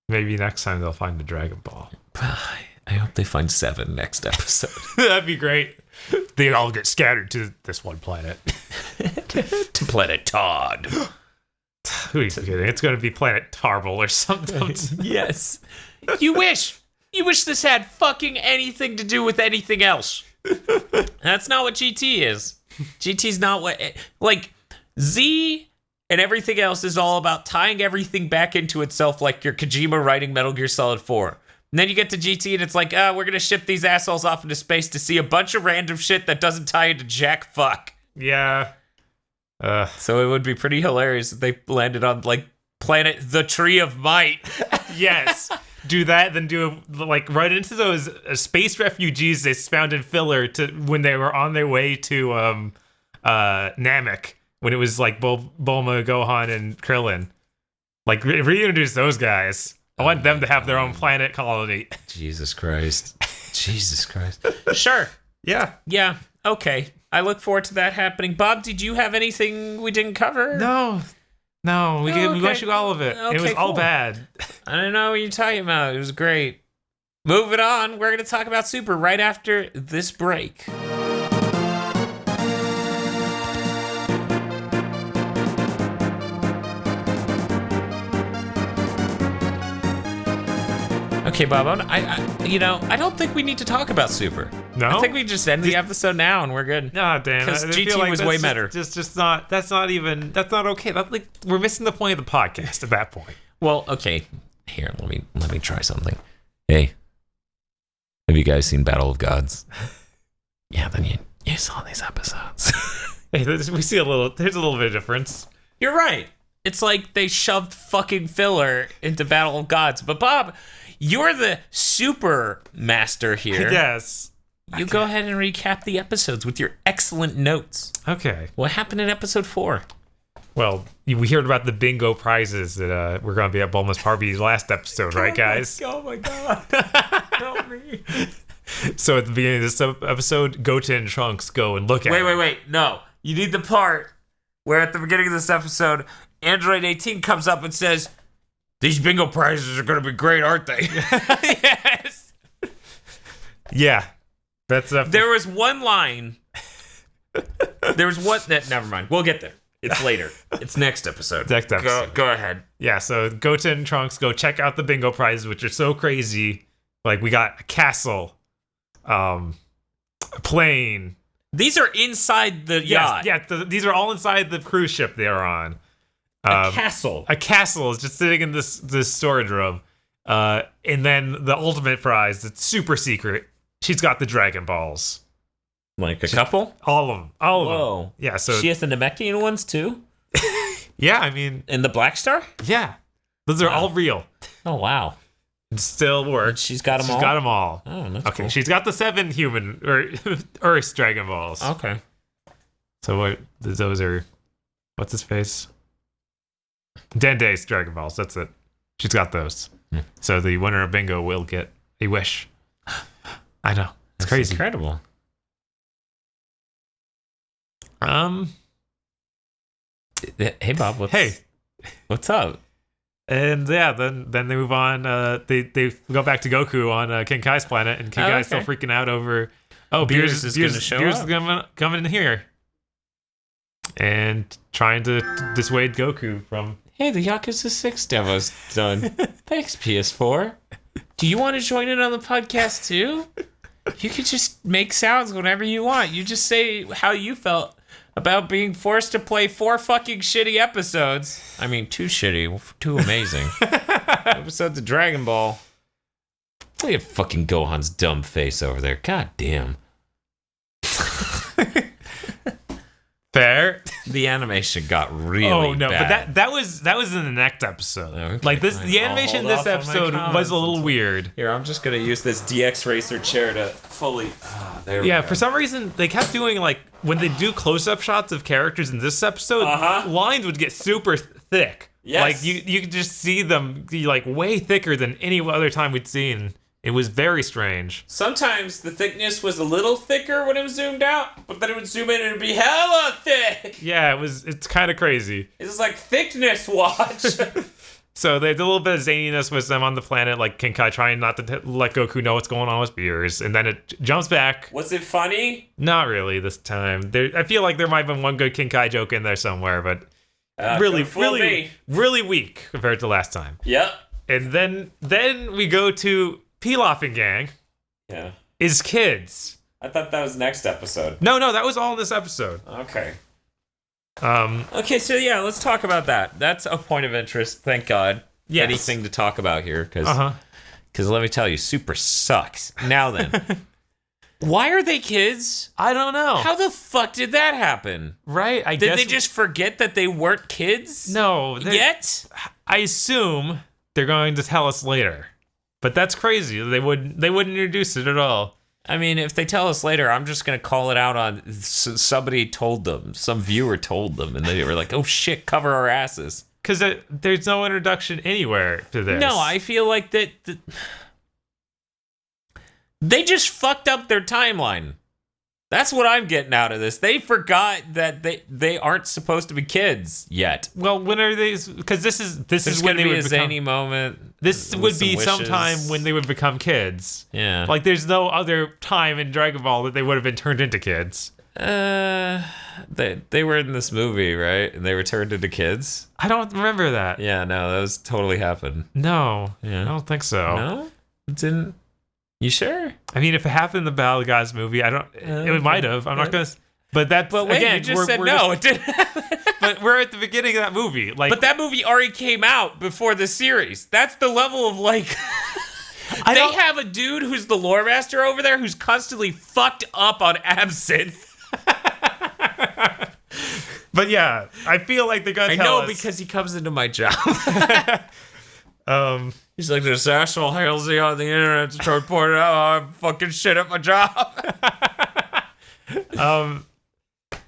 Maybe next time they'll find the Dragon Ball. I hope they find 7 next episode. That'd be great. They all get scattered to this one planet. To planet Todd. Who are you kidding? It's going to be planet Tarble or something. Yes. You wish this had fucking anything to do with anything else. That's not what GT is. GT's not what, like, Z and everything else is all about tying everything back into itself, like your Kojima writing Metal Gear Solid 4. And then you get to GT and it's like, we're going to ship these assholes off into space to see a bunch of random shit that doesn't tie into jack fuck. Yeah. So it would be pretty hilarious if they landed on, like, planet the Tree of Might. Yes. Do that, then right into those space refugees they found in filler to when they were on their way to Namek, when it was like Bulma, Gohan, and Krillin. Like, reintroduce those guys. I want them to have their own planet colony. Jesus Christ. Jesus Christ. Sure. Yeah. Yeah. Okay. I look forward to that happening. Bob, did you have anything we didn't cover? No, we went through all of it. Okay, it was all bad. I don't know what you're talking about. It was great. Moving on, we're going to talk about Super right after this break. Okay, Bob, I don't think we need to talk about Super. No? I think we just end the episode now and we're good. No, Dan. Because GT was way better. That's not okay. That's like, we're missing the point of the podcast at that point. Well, okay. Here, let me try something. Hey, have you guys seen Battle of Gods? Yeah, then you saw these episodes. Hey, there's a little bit of difference. You're right. It's like they shoved fucking filler into Battle of Gods. But Bob, you're the super master here. Yes. You go ahead and recap the episodes with your excellent notes. Okay. What happened in episode 4? Well, we heard about the bingo prizes that were going to be at Bulma's Party last episode, right, guys? Oh my God. Help me. So at the beginning of this episode, Goten and Trunks go and look at it. Wait. No. You need the part where at the beginning of this episode, Android 18 comes up and says, these bingo prizes are going to be great, aren't they? Yes. Yeah. There was one line. There was one that. Never mind. We'll get there. It's later. It's next episode. Next episode. Go ahead. Yeah, so Goten and Trunks go check out the bingo prizes, which are so crazy. Like, we got a castle, a plane. These are inside the yacht. These are all inside the cruise ship they are on. A castle. A castle is just sitting in this storage room. And then the ultimate prize, it's super secret. She's got the Dragon Balls. Like a couple? All of them. All of Whoa. them. Yeah, so... She has the Namekian ones, too? Yeah, I mean... And the Black Star? Yeah. Those are all real. Oh, wow. It still works. She's got them all? She's got them all. Oh, that's okay, cool. she's got the 7 human... or Earth Dragon Balls. Okay. So what... Those are... What's his face? Dende's Dragon Balls. That's it. She's got those. So the winner of bingo will get a wish. I know. It's crazy. Incredible. Hey Bob, what's up? And yeah, then they move on. They go back to Goku on King Kai's planet, and King Kai's still freaking out over. Oh, Beerus is going to show up. Coming in here and trying to dissuade Goku from. Hey, the Yakuza 6 demo's done. Thanks, PS4. Do you want to join in on the podcast too? You can just make sounds whenever you want. You just say how you felt about being forced to play 4 fucking shitty episodes. I mean, 2 shitty, 2 amazing episodes of Dragon Ball. Look at fucking Gohan's dumb face over there. God damn. Fair. The animation got really bad. But that was in the next episode. Okay, like this, the animation in this episode was a little weird. Here, I'm just gonna use this DX Racer chair to fully. There we go. For some reason they kept doing like when they do close-up shots of characters in this episode, lines would get super thick. Yes. Like you could just see them like way thicker than any other time we'd seen. It was very strange. Sometimes the thickness was a little thicker when it was zoomed out, but then it would zoom in and it'd be hella thick. Yeah, it's kind of crazy. It's like thickness watch. So they did a little bit of zaniness with them on the planet, like King Kai trying not to let Goku know what's going on with Beerus, and then it jumps back. Was it funny? Not really this time. I feel like there might have been one good King Kai joke in there somewhere, but really weak compared to last time. Yep. And then we go to Pilaf and gang. Yeah. Is kids. I thought that was next episode. No, that was all in this episode. Okay. Okay, so yeah, let's talk about that. That's a point of interest, thank God. Yes. Anything to talk about here, because let me tell you, Super sucks. Now then, why are they kids? I don't know. How the fuck did that happen? Right? Did they just forget that they weren't kids? No. Yet? I assume they're going to tell us later. But that's crazy. They wouldn't introduce it at all. I mean, if they tell us later, I'm just going to call it out on somebody told them. Some viewer told them, and they were like, oh shit, cover our asses. Because there's no introduction anywhere to this. No, I feel like that they just fucked up their timeline. That's what I'm getting out of this. They forgot that they aren't supposed to be kids yet. Well, when are they? Because this is going when to they be would a zany moment. This would be sometime when they would become kids. Yeah. Like there's no other time in Dragon Ball that they would have been turned into kids. They were in this movie, right? And they were turned into kids. I don't remember that. Yeah, no, that was totally happened. No, yeah. I don't think so. No, it didn't. You sure? I mean, if it happened in the Battle Guys movie, I don't. It might have. I'm not gonna. But that's wait, again. You just said no. It didn't. But we're at the beginning of that movie. Like, but that movie already came out before the series. That's the level of like. They have a dude who's the lore master over there who's constantly fucked up on absinthe. But yeah, I feel like they're gonna. I know because he comes into my job. He's like, this asshole Halsey on the internet to report out I'm fucking shit at my job.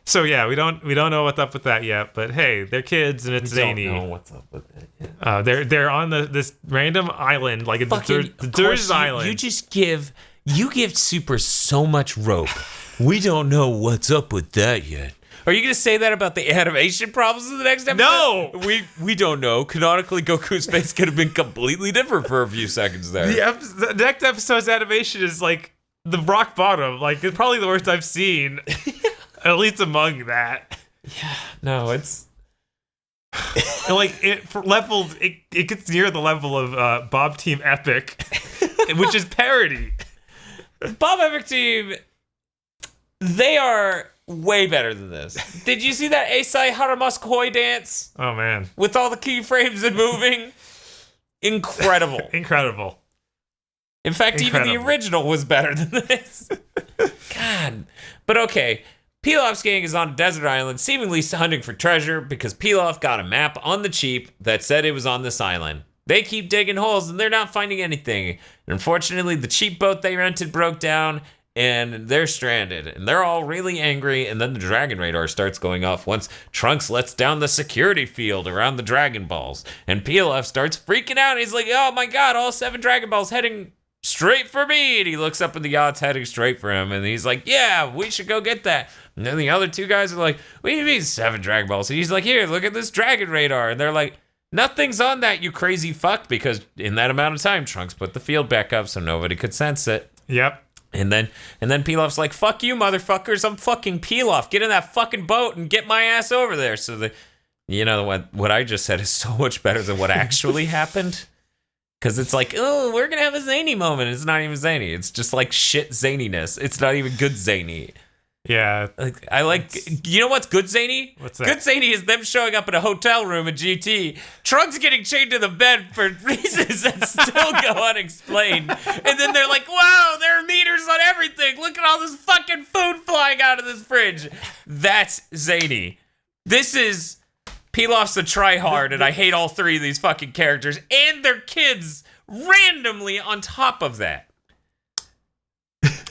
So yeah, we don't know what's up with that yet, but hey, they're kids and it's zany. Don't know what's up with it yet. They're on this random island, like the deserted island. You give Super so much rope. We don't know what's up with that yet. Are you going to say that about the animation problems in the next episode? No! We don't know. Canonically, Goku's face could have been completely different for a few seconds there. The next episode's animation is like the rock bottom. Like, it's probably the worst I've seen, at least among that. Yeah, no, it's And like it gets near the level of Bob Team Epic, which is parody. Bob Epic Team. They are way better than this. Did you see that Eisai Haramuskoi dance? Oh man, with all the keyframes and moving? Incredible. Incredible. In fact, even the original was better than this. God. But okay, Pilaf's gang is on a desert island, seemingly hunting for treasure because Pilaf got a map on the cheap that said it was on this island. They keep digging holes and they're not finding anything. And unfortunately, the cheap boat they rented broke down and they're stranded. And they're all really angry. And then the Dragon Radar starts going off once Trunks lets down the security field around the Dragon Balls. And Pilaf starts freaking out. He's like, oh my God, all 7 Dragon Balls heading straight for me. And he looks up and the yacht's heading straight for him. And he's like, yeah, we should go get that. And then the other 2 guys are like, what do you mean 7 Dragon Balls? And he's like, here, look at this Dragon Radar. And they're like, nothing's on that, you crazy fuck. Because in that amount of time, Trunks put the field back up so nobody could sense it. Yep. And then Pilaf's like, fuck you, motherfuckers. I'm fucking Pilaf. Get in that fucking boat and get my ass over there. So what I just said is so much better than what actually happened. Because it's like, oh, we're going to have a zany moment. It's not even zany. It's just like shit zaniness. It's not even good zany. Yeah. You know what's good zany? What's that? Good zany is them showing up in a hotel room in GT. Trunks getting chained to the bed for reasons that still go unexplained. And then they're like, wow, there are meters on everything. Look at all this fucking food flying out of this fridge. That's zany. This is Pilaf's a tryhard, and I hate all 3 of these fucking characters and their kids randomly on top of that.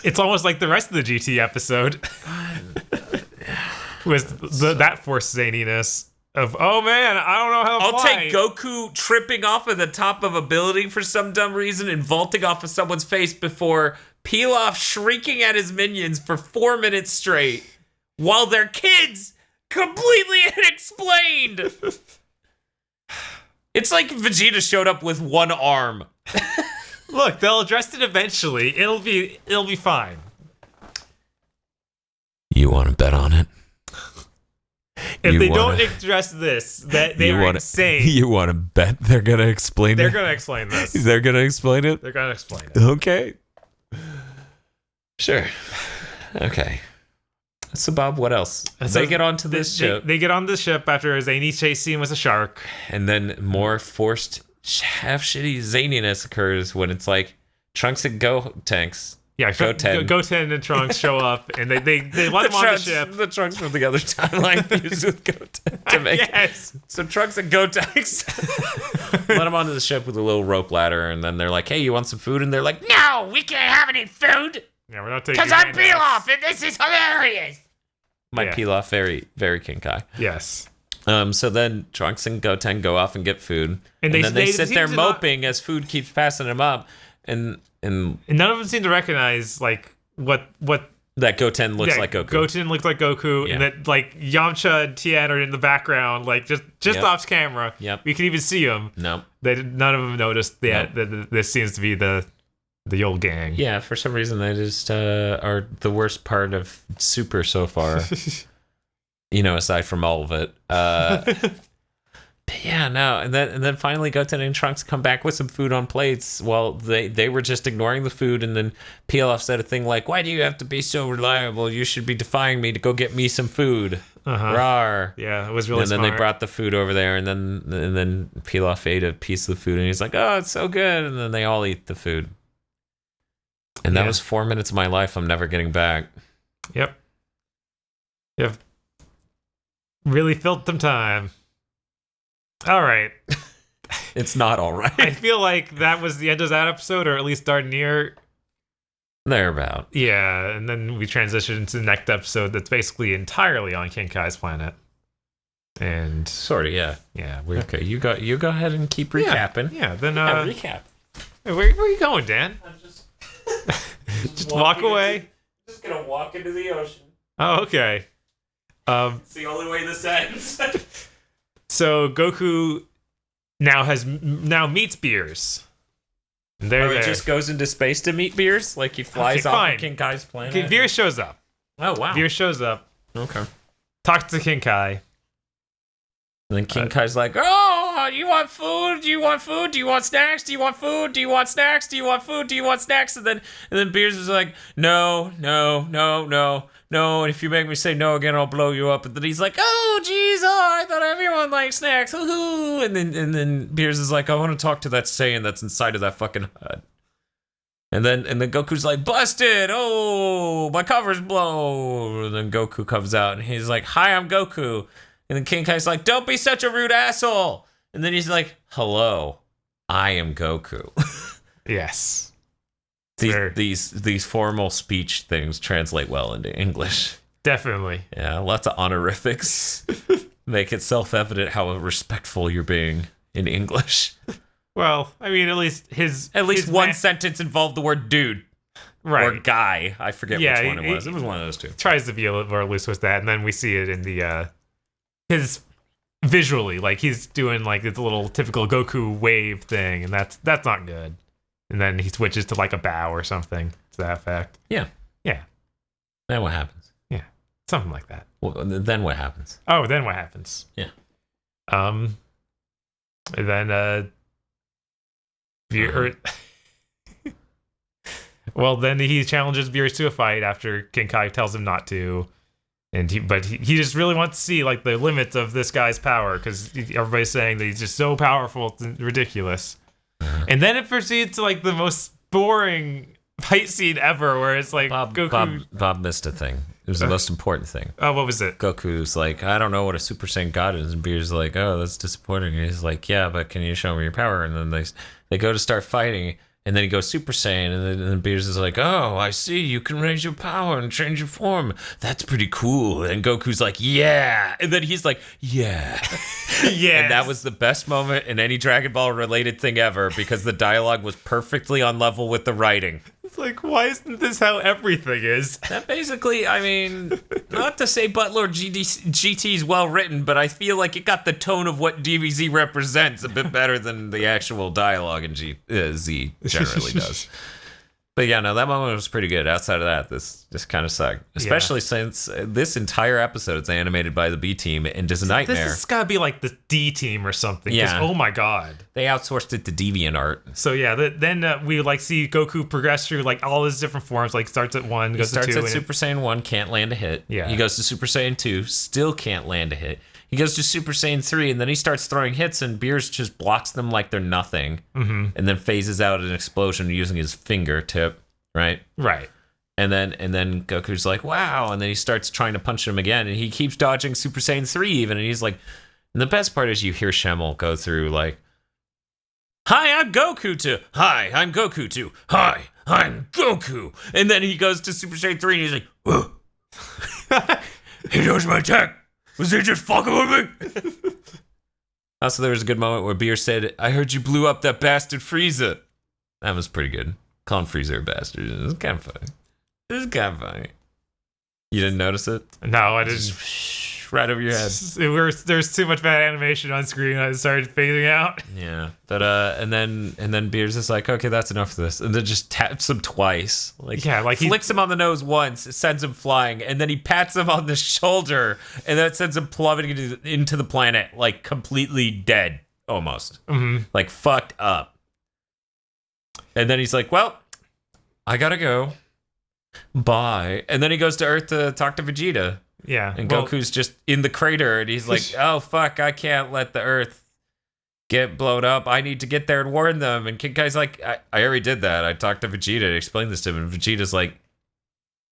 It's almost like the rest of the GT episode was that forced zaniness of, oh man, I don't know how to I'll fly. take Goku tripping off of the top of a building for some dumb reason and vaulting off of someone's face before Pilaf shrieking at his minions for 4 minutes straight while their kids completely unexplained. It's like Vegeta showed up with 1 arm. Look, they'll address it eventually. It'll be fine. You want to bet on it? If they don't address this, that they are insane. You want to bet they're gonna explain They're it? gonna explain this. They're gonna explain it? They're gonna explain it. Okay. Sure. Okay. So Bob, what else? They get onto this ship. They get on the ship after a zany chase scene with a shark. And then more forced half shitty zaniness occurs when it's like Trunks and Gotenks. Yeah, Goten. Goten and Trunks show up and they let him on the ship. The Trunks from the other timeline fused with Goten to make yes. So Trunks and Gotenks let him onto the ship with a little rope ladder, and then they're like, "Hey, you want some food?" And they're like, "No, we can't have any food." Yeah, we're not taking. Because I'm Pilaf, and this is hilarious. My Pilaf, very, very kinkai. Yes. So then Trunks and Goten go off and get food, and then they sit there moping as food keeps passing them up, and none of them seem to recognize like what that Goten looks like Goku. Goten looks like Goku, and that like Yamcha and Tien are in the background, like just off camera. Yep. We can even see them. No, none of them noticed that this seems to be the old gang. Yeah, for some reason they just are the worst part of Super so far. Aside from all of it. Yeah, no, and then finally Goten and Trunks come back with some food on plates while they were just ignoring the food, and then Pilaf said a thing like, "Why do you have to be so reliable? You should be defying me to go get me some food." Rawr. Yeah, it was really smart. And then they brought the food over there, and then Pilaf ate a piece of the food, and he's like, "Oh, it's so good," and then they all eat the food. And that was 4 minutes of my life I'm never getting back. Yep. Really filled some time. All right. It's not all right. I feel like that was the end of that episode, or at least darn near. Thereabout. Yeah, and then we transitioned into the next episode that's basically entirely on King Kai's planet. And sort of, yeah. Yeah. Okay, you go ahead and keep recapping. Yeah, then recap. Hey, where are you going, Dan? I'm just just walk away. Just gonna walk into the ocean. Oh, okay. It's the only way this ends. So Goku now meets Beers, They're he there. just goes into space to meet Beers? Like he flies off of King Kai's planet? Okay, Beers shows up. Oh, wow. Beers shows up. Okay. Talks to King Kai. And then King Kai's like, oh, you want food? Do you want food? Do you want snacks? Do you want food? Do you want snacks? Do you want food? Do you want snacks? And then Beers is like, no. And if you make me say no again, I'll blow you up. And then he's like, oh, geez, I thought everyone liked snacks. Woohoo. And then Beers is like, I want to talk to that Saiyan that's inside of that fucking hut. And then Goku's like, busted! Oh, my cover's blown. And then Goku comes out and he's like, hi, I'm Goku. And then King Kai's like, don't be such a rude asshole. And then he's like, hello, I am Goku. Yes. These formal speech things translate well into English. Definitely. Yeah, lots of honorifics. Make it self-evident how respectful you're being in English. Well, I mean, at least one sentence involved the word dude. Right. Or guy. I forget which one it was. It was one of those two. Tries to be a little more loose with that, and then we see it in the his visually, like he's doing like this little typical Goku wave thing, and that's not good. And then he switches to like a bow or something to that effect. Yeah. Then what happens? Yeah, something like that. Well, then what happens? Oh, then what happens? Yeah. And then well, then he challenges Beerus to a fight after King Kai tells him not to. And he just really wants to see like the limits of this guy's power because everybody's saying that he's just so powerful, it's ridiculous. And then it proceeds to like the most boring fight scene ever, where it's like Goku. Bob missed a thing. It was the most important thing. Oh, what was it? Goku's like, I don't know what a Super Saiyan God is, and Beerus like, oh, that's disappointing. And he's like, yeah, but can you show me your power? And then they go to start fighting. And then he goes Super Saiyan, and then Beerus is like, oh, I see, you can raise your power and change your form. That's pretty cool. And Goku's like, yeah. And then he's like, yeah. Yeah. And that was the best moment in any Dragon Ball related thing ever, because the dialogue was perfectly on level with the writing. It's like, why isn't this how everything is? That basically, I mean, not to say Butler GT is well written, but I feel like it got the tone of what DBZ represents a bit better than the actual dialogue in Z generally does. But yeah, no, that moment was pretty good. Outside of that, this just kind of sucked. Especially since this entire episode is animated by the B team and is a nightmare. This has got to be like the D team or something. Yeah. Oh my god. They outsourced it to DeviantArt. So yeah, then we like see Goku progress through like all his different forms. Like starts at 1, goes to 2. He starts at Super Saiyan 1, can't land a hit. Yeah. He goes to Super Saiyan 2, still can't land a hit. He goes to Super Saiyan 3, and then he starts throwing hits, and Beerus just blocks them like they're nothing. Mm-hmm. And then phases out an explosion using his fingertip. Right. And then Goku's like, wow. And then he starts trying to punch him again. And he keeps dodging Super Saiyan 3 even. And he's like, and the best part is you hear Schemmel go through like, hi, I'm Goku to, hi, I'm Goku to, hi, I'm Goku. And then he goes to Super Saiyan 3 and he's like, whoa. He knows my attack. Was he just fucking with me? Also, there was a good moment where Beer said, I heard you blew up that bastard Frieza. That was pretty good. Calling Freezer a bastard. It was kind of funny. You didn't notice it? No, I didn't. Just right over your head. There's too much bad animation on screen. I started fading out. Yeah, but and then Beer's just like, okay, that's enough of this, and then just taps him twice. Like, yeah, like he flicks him on the nose once, sends him flying, and then he pats him on the shoulder, and that sends him plummeting into the planet, like completely dead, almost, like fucked up. And then he's like, well, I gotta go. Bye. And then he goes to Earth to talk to Vegeta. Yeah. And Goku's just in the crater, and he's like, oh, fuck, I can't let the Earth get blown up. I need to get there and warn them. And King Kai's like, I already did that. I talked to Vegeta to explain this to him. And Vegeta's like,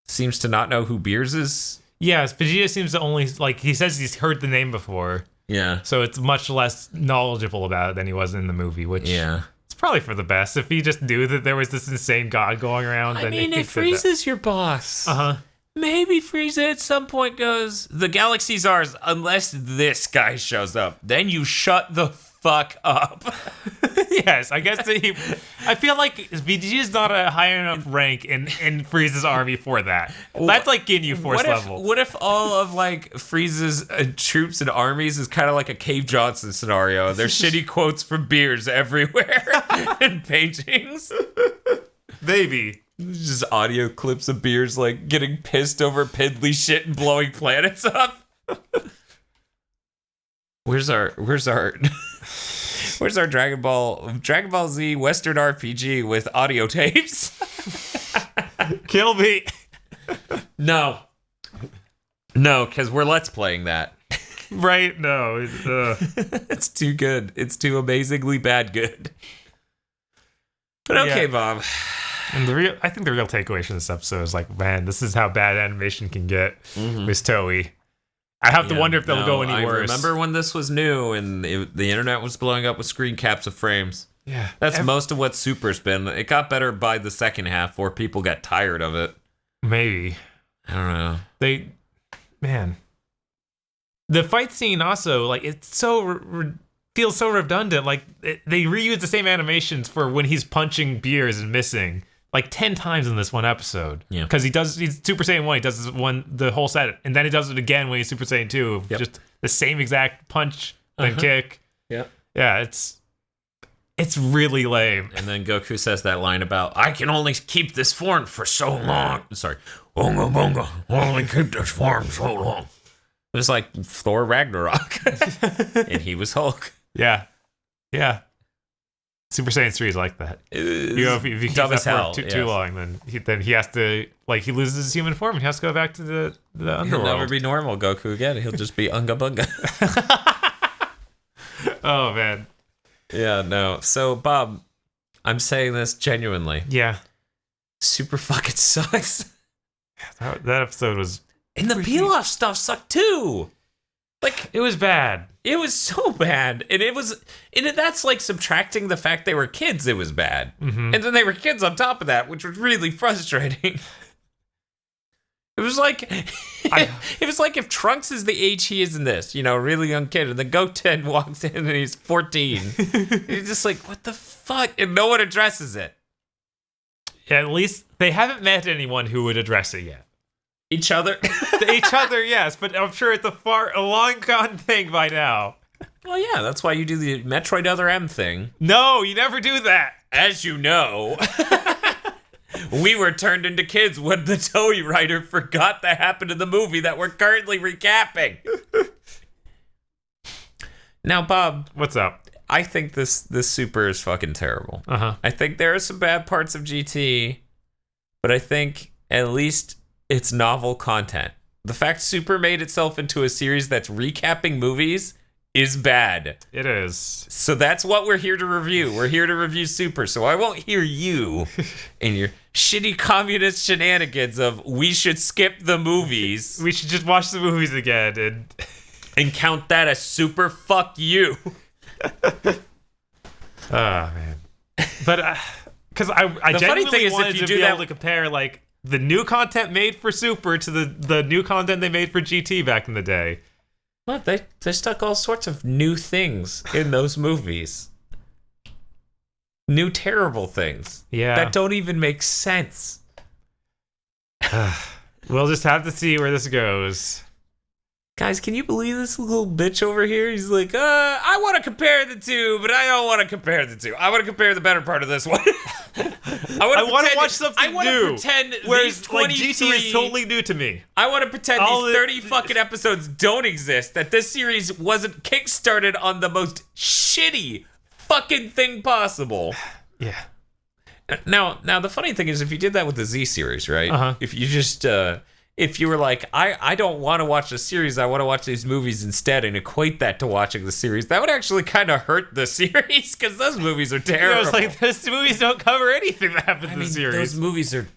seems to not know who Beers is. Yes, Vegeta seems to only, like, he says he's heard the name before. Yeah. So it's much less knowledgeable about it than he was in the movie, which... Yeah. Probably for the best. If he just knew that there was this insane god going around, I mean, if Frieza's your boss, maybe Frieza at some point goes, the galaxy's ours unless this guy shows up. Then you shut the fuck up. Yes, I guess I feel like Vegeta's not a high enough rank in Frieza's army for that. That's like Ginyu Force level. What if all of like Frieza's troops and armies is kind of like a Cave Johnson scenario? There's shitty quotes from beers everywhere and paintings. Maybe. Just audio clips of beers like getting pissed over piddly shit and blowing planets up. Where's our Dragon Ball Z Western RPG with audio tapes? Kill me. No, because we're Let's Playing that. Right? No. It's too good. It's too amazingly bad good. But okay, Bob. And I think the real takeaway from this episode is like, man, this is how bad animation can get with Toei. I have to wonder if they'll go any worse. I remember when this was new and the internet was blowing up with screen caps of frames. Yeah. That's most of what Super's been. It got better by the second half, or people got tired of it. Maybe. I don't know. The fight scene also, like, it's so feels so redundant. Like, they reuse the same animations for when he's punching beers and missing. Like 10 times in this one episode. Yeah. Because he's Super Saiyan 1, he does this the whole set, and then he does it again when he's Super Saiyan 2. Yep. Just the same exact punch and kick. Yeah. Yeah, it's really lame. And then Goku says that line about, I can only keep this form for so long. Sorry. Bonga bonga, only keep this form so long. It was like Thor Ragnarok. And he was Hulk. Yeah. Yeah. Super Saiyan 3 is like that. You know, if you keep that for too long, then he has to, like, he loses his human form and he has to go back to the underworld. He'll never be normal Goku again. He'll just be Unga Bunga. Oh, man. Yeah, no. So, Bob, I'm saying this genuinely. Yeah. Super fucking sucks. That episode was... And the peel-off stuff sucked, too. Like, it was bad. It was so bad. And that's like subtracting the fact they were kids, it was bad. Mm-hmm. And then they were kids on top of that, which was really frustrating. It was like if Trunks is the age he is in this, you know, a really young kid, and then Goten walks in and he's 14. He's just like, what the fuck? And no one addresses it. Yeah, at least they haven't met anyone who would address it yet. Each other? Each other, yes, but I'm sure it's a long gone thing by now. Well, yeah, that's why you do the Metroid Other M thing. No, you never do that. As you know, we were turned into kids when the Toei writer forgot that happened in the movie that we're currently recapping. Now, Bob. What's up? I think this Super is fucking terrible. Uh-huh. I think there are some bad parts of GT, but I think at least it's novel content. The fact Super made itself into a series that's recapping movies is bad. It is. So that's what we're here to review. We're here to review Super, so I won't hear you and your shitty communist shenanigans of we should skip the movies. We should just watch the movies again and count that as Super fuck you. Oh, man. But, because I genuinely wanted to be able to compare, like, the new content made for Super to the new content they made for GT back in the day. What? They stuck all sorts of new things in those movies. New terrible things. Yeah. That don't even make sense. We'll just have to see where this goes. Guys, can you believe this little bitch over here? He's like, I want to compare the two, but I don't want to compare the two. I want to compare the better part of this one. I want to watch something new. I want to pretend these 23... Like, GT is totally new to me. I want to pretend these 30 fucking episodes don't exist, that this series wasn't kickstarted on the most shitty fucking thing possible. Yeah. Now, the funny thing is, if you did that with the Z series, right? Uh-huh. If you just... if you were like, I don't want to watch the series, I want to watch these movies instead, and equate that to watching the series, that would actually kind of hurt the series, because those movies are terrible. I was like, those movies don't cover anything that happens in the series.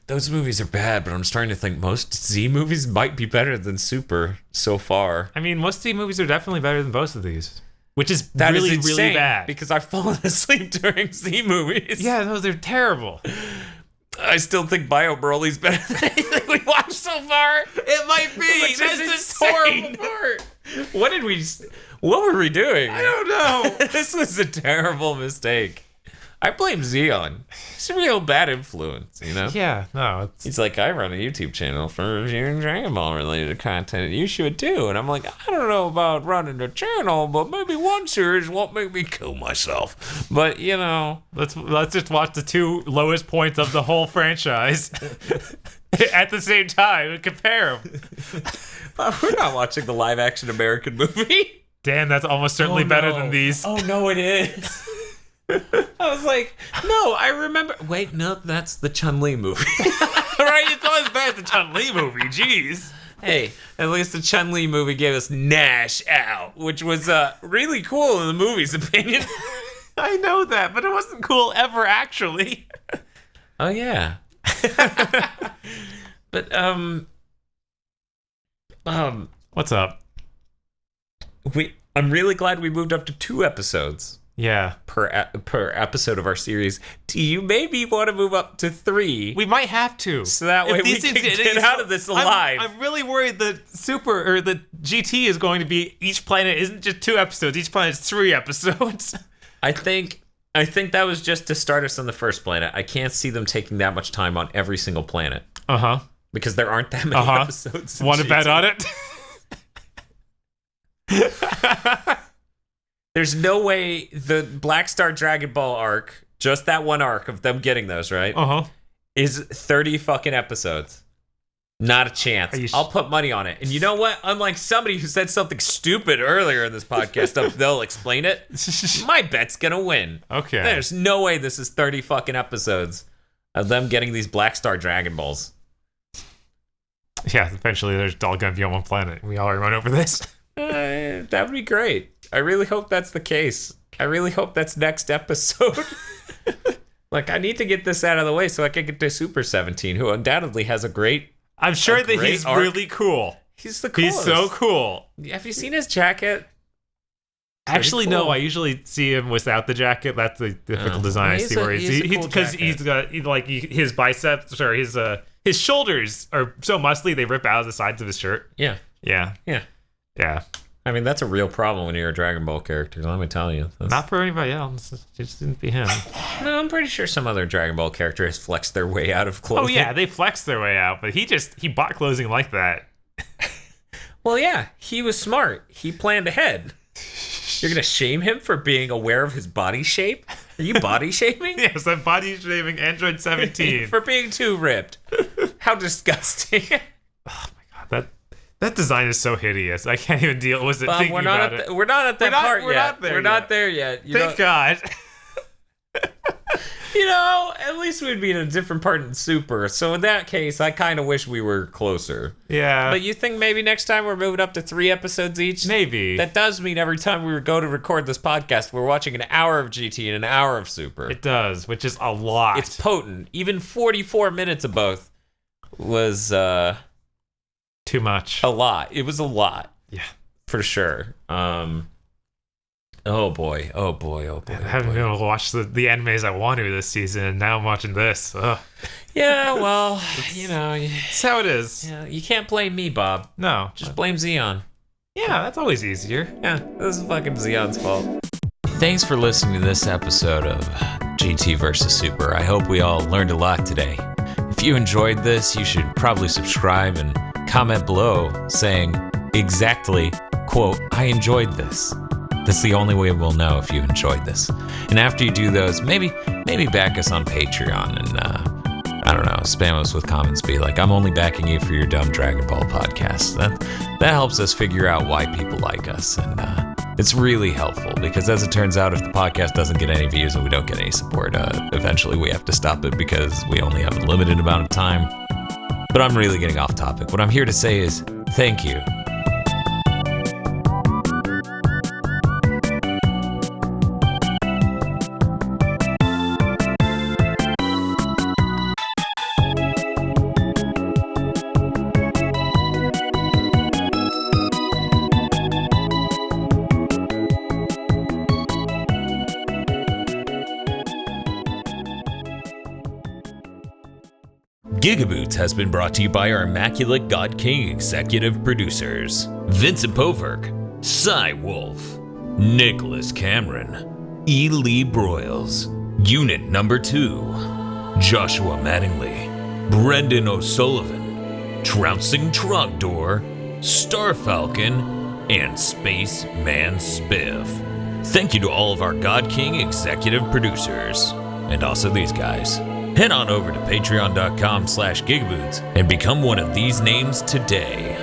Those movies are bad, but I'm starting to think most Z movies might be better than Super so far. I mean, most Z movies are definitely better than both of these. Which is really, really bad. Because I've fallen asleep during Z movies. Yeah, no, they're terrible. I still think Bio Broly's better than anything we watched so far. It might be. That's this horrible part. What were we doing? I don't know. This was a terrible mistake. I blame Xeon. He's a real bad influence, you know? Yeah, no. He's like, I run a YouTube channel for reviewing Dragon Ball related content. You should too. And I'm like, I don't know about running a channel, but maybe one series won't make me kill myself. But, you know. Let's just watch the 2 lowest points of the whole franchise at the same time and compare them. We're not watching the live action American movie. Damn, that's almost certainly better than these. Oh, no, it is. I was like, no, I remember. Wait, no, that's the Chun-Li movie. Right? It's always better than the Chun-Li movie. Jeez. Hey, at least the Chun-Li movie gave us Nash Out, which was really cool in the movie's opinion. I know that, but it wasn't cool ever, actually. Oh, yeah. But, what's up? I'm really glad we moved up to 2 episodes. Yeah. Per episode of our series. Do you maybe want to move up to 3? We might have to. So that way we can get out of this alive. I'm really worried that the GT is going to be, each planet isn't just 2 episodes, each planet is 3 episodes. I think that was just to start us on the first planet. I can't see them taking that much time on every single planet. Uh-huh. Because there aren't that many episodes. Want to bet on it? There's no way the Black Star Dragon Ball arc, just that one arc of them getting those, right? Uh-huh. Is 30 fucking episodes. Not a chance. I'll put money on it. And you know what? Unlike somebody who said something stupid earlier in this podcast, they'll explain it. My bet's gonna win. Okay. There's no way this is 30 fucking episodes of them getting these Black Star Dragon Balls. Yeah, eventually there's all gonna be on one planet. We all run over this. That would be great. I really hope that's the case. I really hope that's next episode. Like, I need to get this out of the way so I can get to Super 17, who undoubtedly has a great... I'm sure that he's arc. Really cool. He's the coolest. He's so cool. Have you seen his jacket? Actually, cool. No. I usually see him without the jacket. That's the difficult design I see where he's because he's got his biceps or his shoulders are so muscly they rip out of the sides of his shirt. Yeah. Yeah. Yeah. Yeah. I mean, that's a real problem when you're a Dragon Ball character, let me tell you. Not for anybody else. It just didn't be him. No, I'm pretty sure some other Dragon Ball character has flexed their way out of clothing. Oh, yeah, they flexed their way out, but he bought clothing like that. Well, yeah, he was smart. He planned ahead. You're going to shame him for being aware of his body shape? Are you body shaming? Yes, I'm body shaming Android 17. For being too ripped. How disgusting. Oh, my God, that design is so hideous. I can't even deal with it. Bob, thinking about it. We're not at that part yet. We're not there yet. Thank God. You know, at least we'd be in a different part in Super. So in that case, I kind of wish we were closer. Yeah. But you think maybe next time we're moving up to 3 episodes each? Maybe. That does mean every time we go to record this podcast, we're watching an hour of GT and an hour of Super. It does, which is a lot. It's potent. Even 44 minutes of both was... too much. A lot. It was a lot. Yeah. For sure. Oh boy. I haven't been able to watch the animes I want to this season, and now I'm watching this. Ugh. Yeah, well, you know. That's how it is. Yeah, you can't blame me, Bob. No. Just blame Xeon. Yeah, that's always easier. Yeah, this is fucking Xeon's fault. Thanks for listening to this episode of GT vs. Super. I hope we all learned a lot today. If you enjoyed this, you should probably subscribe and comment below saying exactly, quote, I enjoyed this. That's the only way we'll know if you enjoyed this. And after you do those, maybe back us on Patreon and, I don't know, spam us with comments. Be like, I'm only backing you for your dumb Dragon Ball podcast. That helps us figure out why people like us. And it's really helpful because as it turns out, if the podcast doesn't get any views and we don't get any support, eventually we have to stop it because we only have a limited amount of time. But I'm really getting off topic. What I'm here to say is thank you. GigaBoots has been brought to you by our Immaculate God King executive producers, Vincent Poverk, Cy Wolf, Nicholas Cameron, E. Lee Broyles, Unit Number 2, Joshua Mattingly, Brendan O'Sullivan, Trouncing Trogdor, Star Falcon, and Spaceman Spiff. Thank you to all of our God King executive producers, and also these guys. Head on over to patreon.com/GigaBoots and become one of these names today.